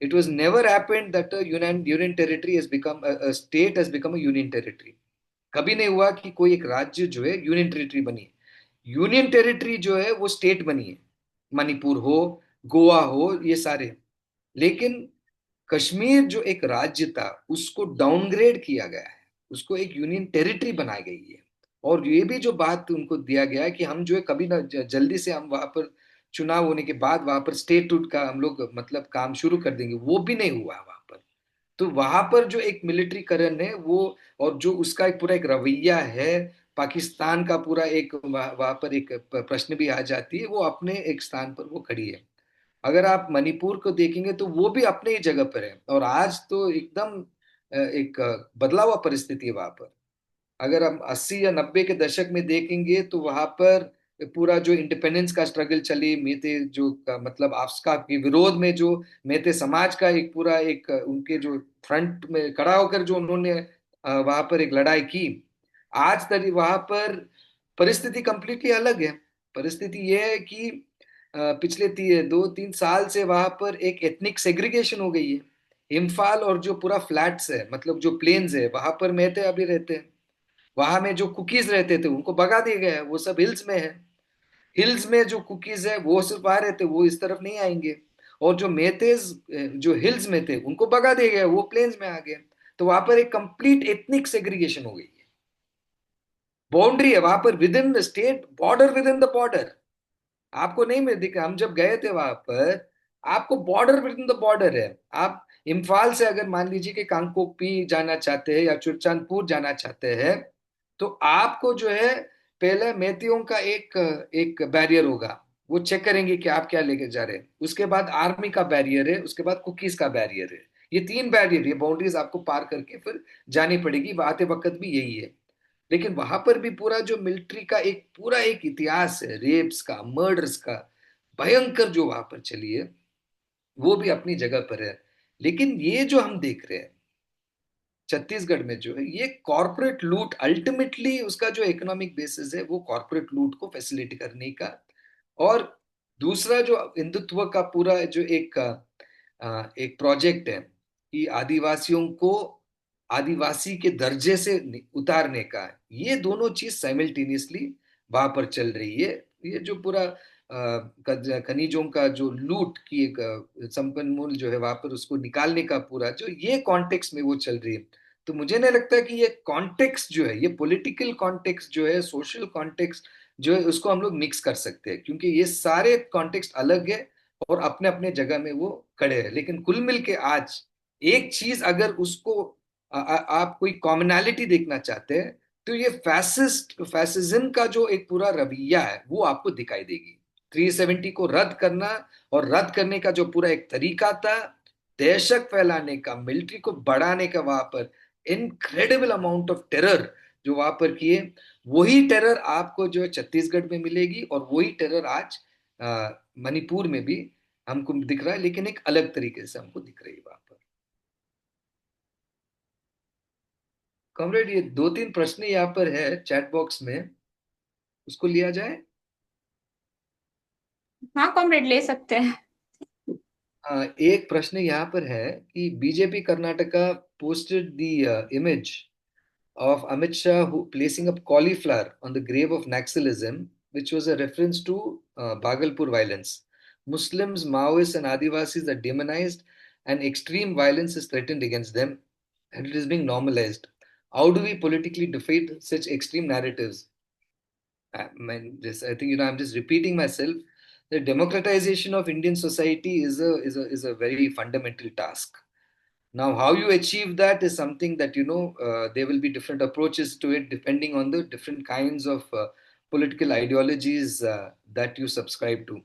it was never happened that a union territory has become a state has become a union territory. कभी नहीं हुआ कि कोई एक राज्य जो है यूनियन टेरिटरी बनी। यूनियन टेरिटरी जो है वो स्टेट बनी है, मणिपुर हो, गोवा हो, ये सारे। लेकिन कश्मीर जो एक राज्य था उसको डाउनग्रेड किया गया है, उसको एक यूनियन टेरिटरी बनाई गई है। और ये भी जो बात उनको दिया गया है कि हम जो है कभी ना जल्दी से हम वहां पर चुनाव होने के बाद वहां पर स्टेटहुड का हम लोग मतलब काम शुरू कर देंगे, वो भी नहीं हुआ वहां पर। तो वहां पर जो एक मिलिट्रीकरण है वो, और जो उसका एक पूरा एक रवैया है, पाकिस्तान का पूरा एक वहां पर एक प्रश्न भी आ जाती है, वो अपने एक स्थान पर वो खड़ी है। अगर आप मणिपुर को देखेंगे तो वो भी अपने ही जगह पर है, और आज तो एकदम एक बदला हुआ परिस्थिति है वहां पर। अगर हम 80 या 90 के दशक में देखेंगे तो वहां पर पूरा जो इंडिपेंडेंस का स्ट्रगल चली, मेते जो मतलब आफ्स्का के विरोध में जो मेते समाज का एक पूरा एक उनके जो फ्रंट में खड़ा होकर जो उन्होंने वहां पर एक लड़ाई की, आज तक वहां पर परिस्थिति कंप्लीटली अलग है। परिस्थिति ये है कि पिछले 2-3 साल से वहां पर एक एथनिक सेग्रीगेशन हो गई है। इम्फाल और जो पूरा फ्लैट्स है, मतलब जो प्लेन्स है, वहां पर मेते अभी रहते हैं। वहां में जो कुकीज रहते थे उनको भगा दिया गया है, वो सब हिल्स में है। हिल्स में जो कुकीज है वो सिर्फ वहां रहते, वो इस तरफ नहीं आएंगे। और जो मेतेज जो हिल्स में थे उनको भगा दिया गया, वो प्लेन्स में आ गए। तो वहां पर एक कंप्लीट एथनिक सेग्रीगेशन हो गई है। बाउंड्री है वहां पर, with in the state border, with in the border. आपको नहीं मिल दिखा, हम जब गए थे वहां पर, आपको border with in the border है। आप इम्फाल से अगर मान लीजिए कि कांगपोकपी जाना चाहते हैं या चुरचांदपुर जाना चाहते हैं, तो आपको जो है पहले मेतियों का एक एक बैरियर होगा, वो चेक करेंगे कि आप क्या लेके जा रहे हैं। उसके बाद आर्मी का बैरियर है, उसके बाद कुकीज का बैरियर है। ये 3 बैरियर, ये बाउंड्रीज आपको पार करके फिर जानी पड़ेगी। आते वक्त भी यही है। लेकिन वहां पर भी पूरा जो मिलिट्री का एक पूरा एक इतिहास है, रेप्स का, मर्डर्स का, भयंकर जो वहां पर चली है, वो भी अपनी जगह पर है। लेकिन ये जो हम देख रहे हैं छत्तीसगढ़ में जो है, ये कॉरपोरेट लूट, अल्टीमेटली उसका जो इकोनॉमिक बेसिस है वो कॉरपोरेट लूट को फैसिलिटी करने का। और दूसरा जो हिंदुत्व का पूरा जो एक प्रोजेक्ट है कि आदिवासियों को आदिवासी के दर्जे से उतारने का, ये दोनों चीज साइमल्टेनियसली वहां पर चल रही है। ये जो पूरा खनिजों का जो लूट की एक संपन्नमूल जो है वहां पर उसको निकालने का पूरा जो ये कॉन्टेक्स्ट में वो चल रही है। तो मुझे नहीं लगता कि ये कॉन्टेक्स्ट जो है, ये पॉलिटिकल कॉन्टेक्स्ट जो है, सोशल कॉन्टेक्स्ट जो है, उसको हम लोग मिक्स कर सकते हैं, क्योंकि ये सारे कॉन्टेक्स्ट अलग है और अपने अपने जगह में वो खड़े हैं। लेकिन कुल मिल के आज एक चीज अगर उसको आप कोई कॉमनैलिटी देखना चाहते हैं, तो ये फैसिज्म का जो एक पूरा रवैया है वो आपको दिखाई देगी। 370 को रद्द करना, और रद्द करने का जो पूरा एक तरीका था, दहशत फैलाने का, मिलिट्री को बढ़ाने का, वहां पर इनक्रेडिबल अमाउंट ऑफ टेरर जो वहां पर किए, वही टेरर आपको जो है छत्तीसगढ़ में मिलेगी, और वही टेरर आज मणिपुर में भी हमको दिख रहा है, लेकिन एक अलग तरीके से हमको दिख रही है वहां पर। कॉमरेड, ये 2-3 प्रश्न यहाँ पर है चैट बॉक्स में, उसको लिया जाए। हाँ कॉमरेड, ले सकते हैं। एक प्रश्न यहाँ पर है कि BJP Karnataka posted the image of Amit Shah who placing up cauliflower on the grave of Naxalism, which was a reference to Bhagalpur violence. Muslims, Maoists, and Adivasis are demonized, and extreme violence is threatened against them, and it is being normalized. How do we politically defeat such extreme narratives? I think I'm just repeating myself. The democratization of Indian society is a very fundamental task. Now, how you achieve that is something that there will be different approaches to it depending on the different kinds of political ideologies that you subscribe to.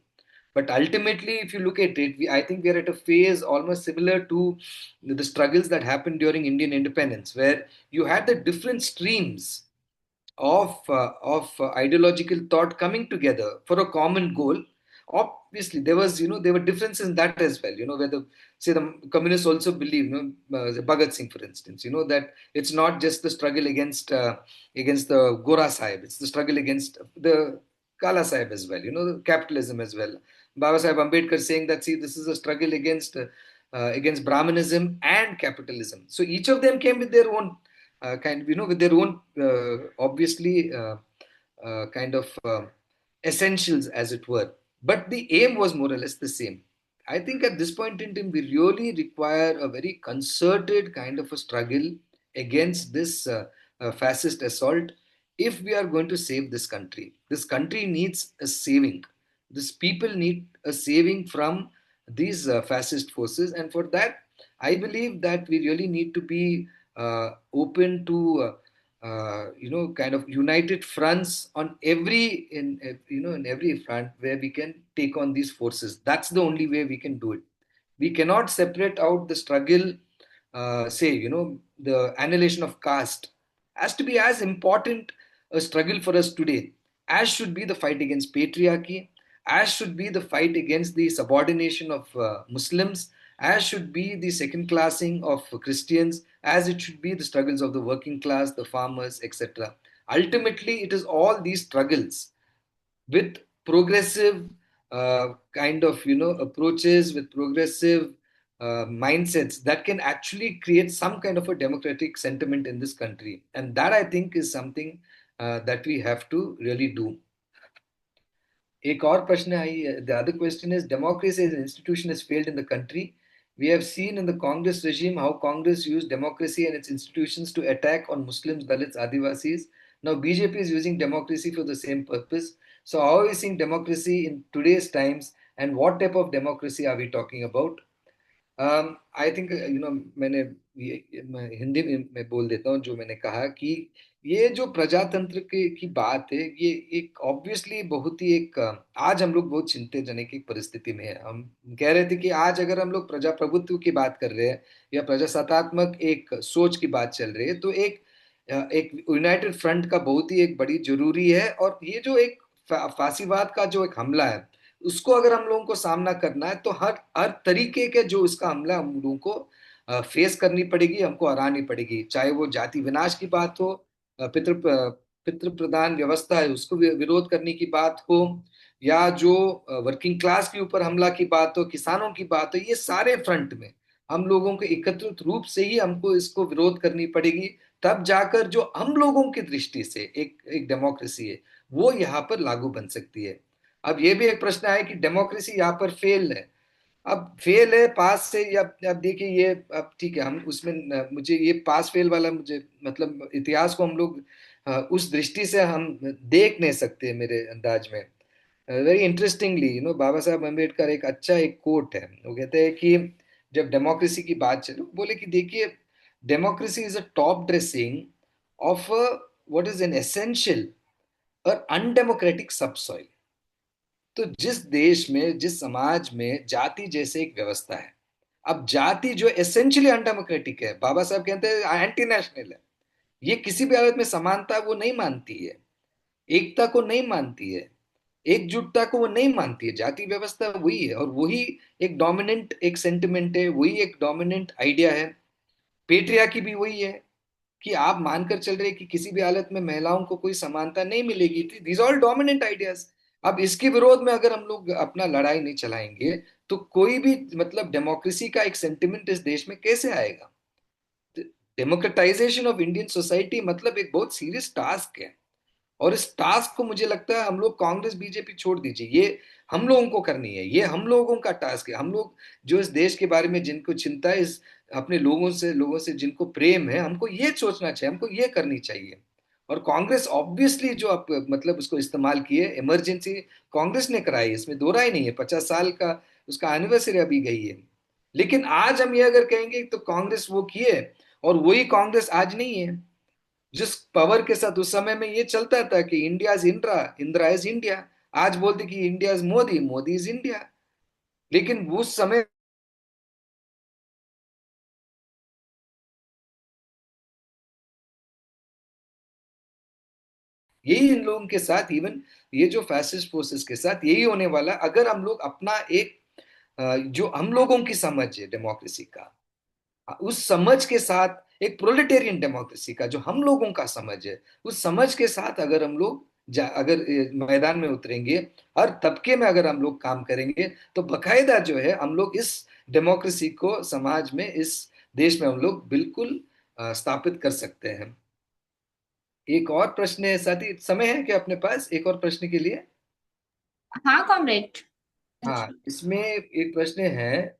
But ultimately, if you look at it, I think we are at a phase almost similar to the struggles that happened during Indian independence, where you had the different streams of ideological thought coming together for a common goal of obviously there was, there were differences in that as well, where the communists also believe, Bhagat Singh, for instance, that it's not just the struggle against the Gora Sahib, it's the struggle against the Kala Sahib as well, the capitalism as well. Baba Sahib Ambedkar saying that, see, this is a struggle against Brahmanism and capitalism. So each of them came with their own with their own obviously kind of essentials, as it were. But the aim was more or less the same. I think at this point in time, we really require a very concerted kind of a struggle against this fascist assault if we are going to save this country. This country needs a saving. These people need a saving from these fascist forces. And for that, I believe that we really need to be open to kind of united fronts on in every front where we can take on these forces. That's the only way we can do it. We cannot separate out the struggle. Say, the annihilation of caste has to be as important a struggle for us today as should be the fight against patriarchy, as should be the fight against the subordination of Muslims, as should be the second classing of Christians, as it should be the struggles of the working class, the farmers, etc. Ultimately, it is all these struggles with progressive kind of approaches, with progressive mindsets that can actually create some kind of a democratic sentiment in this country. And that, I think, is something that we have to really do. एक और प्रश्न आई, the other question is, democracy as an institution has failed in the country. We have seen in the Congress regime how Congress used democracy and its institutions to attack on Muslims, Dalits, Adivasis. Now BJP is using democracy for the same purpose. So how are we seeing democracy in today's times, and what type of democracy are we talking about? I think मैं हिंदी में मैं बोल देता हूँ जो मैंने कहा कि ये जो प्रजातंत्र की बात है, ये एक ऑब्वियसली बहुत ही एक आज हम लोग बहुत चिंताजनक की परिस्थिति में है. हम कह रहे थे कि आज अगर हम लोग प्रजाप्रभुत्व की बात कर रहे हैं या प्रजासत्तात्मक एक सोच की बात चल रही है, तो एक यूनाइटेड फ्रंट का बहुत ही एक बड़ी जरूरी है. और ये जो एक फांसीवाद का जो एक हमला है, उसको अगर हम लोगों को सामना करना है, तो हर हर तरीके के जो इसका हमला हम लोगों को फेस करनी पड़ेगी, हमको हरानी पड़ेगी. चाहे वो जाति विनाश की बात हो, पितृ प्रधान व्यवस्था है उसको विरोध करने की बात हो, या जो वर्किंग क्लास के ऊपर हमला की बात हो, किसानों की बात हो, ये सारे फ्रंट में हम लोगों को एकत्रित रूप से ही हमको इसको विरोध करनी पड़ेगी. तब जाकर जो हम लोगों की दृष्टि से एक डेमोक्रेसी है, वो यहाँ पर लागू बन सकती है. अब ये भी एक प्रश्न है कि डेमोक्रेसी यहाँ पर फेल है. अब फेल है पास से, या अब देखिए ये, अब ठीक है, हम उसमें मुझे ये पास फेल वाला, मुझे मतलब इतिहास को हम लोग उस दृष्टि से हम देख नहीं सकते मेरे अंदाज में. वेरी इंटरेस्टिंगली बाबा साहब अम्बेडकर एक अच्छा एक कोट है. वो कहते हैं कि जब डेमोक्रेसी की बात चले, बोले कि देखिए, democracy is a top dressing of what is an essential और अनडेमोक्रेटिक सबसॉइल. तो जिस देश में, जिस समाज में जाति जैसे एक व्यवस्था है, अब जाति जो एसेंशियली अनडेमोक्रेटिक है, बाबा साहब कहते हैं एंटी नेशनल है, ये किसी भी हालत में समानता वो नहीं मानती है, एकता को नहीं मानती है, एकजुटता को वो नहीं मानती है. जाति व्यवस्था वही है, और वही एक डोमिनेंट एक सेंटिमेंट है, वही एक डोमिनेंट आइडिया है. पेट्रियार्की भी वही है कि आप मानकर चल रहे कि किसी भी हालत में महिलाओं को कोई समानता नहीं मिलेगी. These all dominant ideas. अब इसके विरोध में अगर हम लोग अपना लड़ाई नहीं चलाएंगे, तो कोई भी मतलब डेमोक्रेसी का एक सेंटिमेंट इस देश में कैसे आएगा? डेमोक्रेटाइजेशन ऑफ इंडियन सोसाइटी मतलब एक बहुत सीरियस टास्क है, और इस टास्क को मुझे लगता है हम लोग, कांग्रेस बीजेपी छोड़ दीजिए, ये हम लोगों को करनी है. ये हम लोगों का टास्क है. हम लोग जो इस देश के बारे में जिनको चिंता है, इस अपने लोगों से जिनको प्रेम है, हमको ये सोचना चाहिए, हमको ये करनी चाहिए. और कांग्रेस ऑब्वियसली जो आप मतलब उसको इस्तेमाल किए, इमरजेंसी कांग्रेस ने कराई, इसमें दो राय नहीं है. 50 साल का उसका एनिवर्सरी अभी गई है. लेकिन आज हम ये अगर कहेंगे तो कांग्रेस वो किए, और वही कांग्रेस आज नहीं है. जिस पावर के साथ उस समय में ये चलता था कि India is Indira, Indira is India, आज बोलते कि India is Modi, Modi is India. लेकिन उस समय यही इन लोगों के साथ, इवन ये जो फैसिस्ट फोर्सेस के साथ यही होने वाला, अगर हम लोग अपना एक जो हम लोगों की समझ है डेमोक्रेसी का, उस समझ के साथ, एक प्रोलेटेरियन डेमोक्रेसी का जो हम लोगों का समझ है, उस समझ के साथ अगर हम लोग अगर मैदान में उतरेंगे, हर तबके में अगर हम लोग काम करेंगे, तो बकायदा जो है हम लोग इस डेमोक्रेसी को समाज में, इस देश में हम लोग बिल्कुल स्थापित कर सकते हैं। एक और प्रश्न है साथी, समय है क्या अपने पास एक और प्रश्न के लिए? हाँ कॉमरेड। हाँ, इसमें एक प्रश्न है,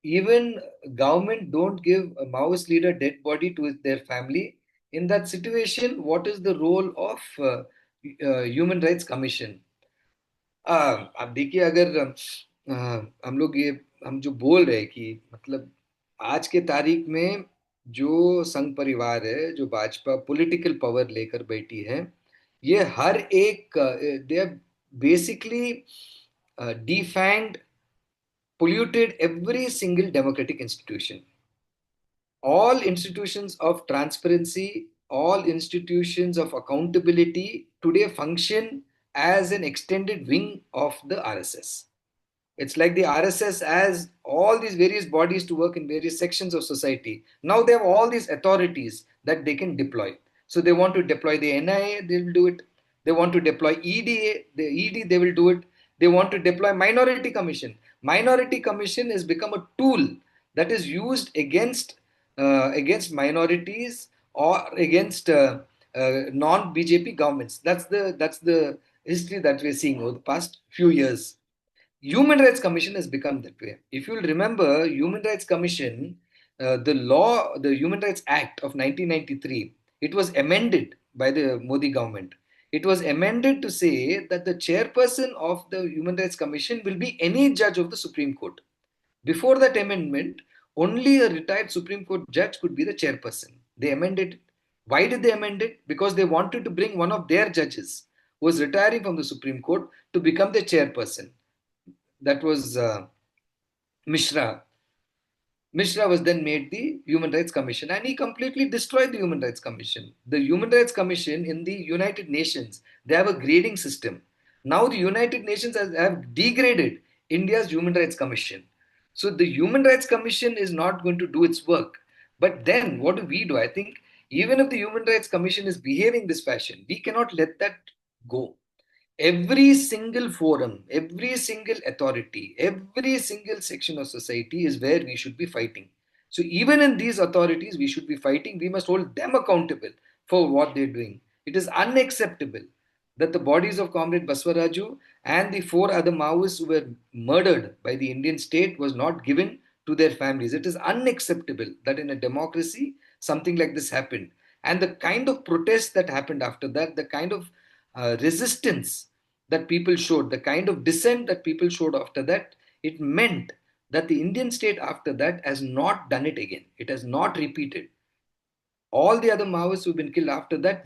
even government don't give a Maoist leader dead body to their family. In that situation, what is the role of Human Rights Commission? अब देखिए, अगर हम लोग ये, हम जो बोल रहे हैं कि मतलब आज के तारीख में जो संघ परिवार है, जो भाजपा पॉलिटिकल पावर लेकर बैठी है, ये हर एक, they basically defined, polluted every single democratic institution. All institutions of transparency, all institutions of accountability today function as an extended wing of the RSS. It's like the RSS has all these various bodies to work in various sections of society. Now they have all these authorities that they can deploy. So they want to deploy the NIA, they will do it. They want to deploy EDA, the ED, they will do it. They want to deploy Minority Commission. Minority Commission has become a tool that is used against minorities or against non-BJP governments. That's the history that we're seeing over the past few years. Human Rights Commission has become that way. If you'll remember, Human Rights Commission, the Human Rights Act of 1993, it was amended by the Modi government. It was amended to say that the chairperson of the Human Rights Commission will be any judge of the Supreme Court. Before that amendment, only a retired Supreme Court judge could be the chairperson. They amended it. Why did they amend it? Because they wanted to bring one of their judges who was retiring from the Supreme Court to become the chairperson. That was Mishra. Mishra was then made the Human Rights Commission, and he completely destroyed the Human Rights Commission. The Human Rights Commission in the United Nations, they have a grading system. Now the United Nations have degraded India's Human Rights Commission. So the Human Rights Commission is not going to do its work. But then what do? I think even if the Human Rights Commission is behaving this fashion, we cannot let that go. Every single forum, every single authority, every single section of society is where we should be fighting. So even in these authorities, we should be fighting. We must hold them accountable for what they're doing. It is unacceptable that the bodies of Comrade Baswaraju and the 4 other Maoists who were murdered by the Indian state was not given to their families. It is unacceptable that in a democracy, something like this happened. And the kind of protest that happened after that, the kind of resistance that people showed, the kind of dissent that people showed after that, it meant that the Indian state after that has not done it again. It has not repeated. All the other Maoists who've been killed after that,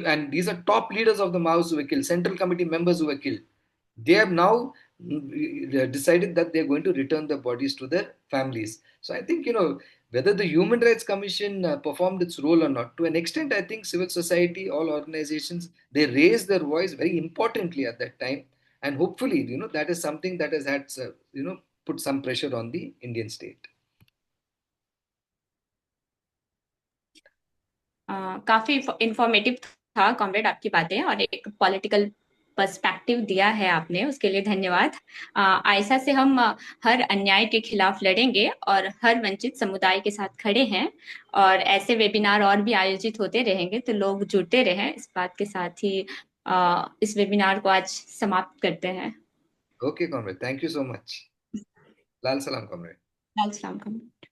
and these are top leaders of the Maoists who were killed, Central Committee members who were killed, they have now decided that they're going to return their bodies to their families. So I think, whether the Human Rights Commission performed its role or not, to an extent, I think civil society, all organizations, they raised their voice very importantly at that time. And hopefully, that is something that has had, put some pressure on the Indian state. काफी informative था comrade आपकी बातें, और एक political perspective दिया है आपने, उसके लिए धन्यवाद। आयशा से हम हर अन्याय के खिलाफ लड़ेंगे और हर वंचित समुदाय के साथ खड़े हैं, और ऐसे वेबिनार और भी आयोजित होते रहेंगे, तो लोग जुड़ते रहें। इस बात के साथ ही इस वेबिनार को आज समाप्त करते हैं। Okay comrade, thank you so much. लाल सलाम कॉमरेड। लाल सलाम कॉमरेड।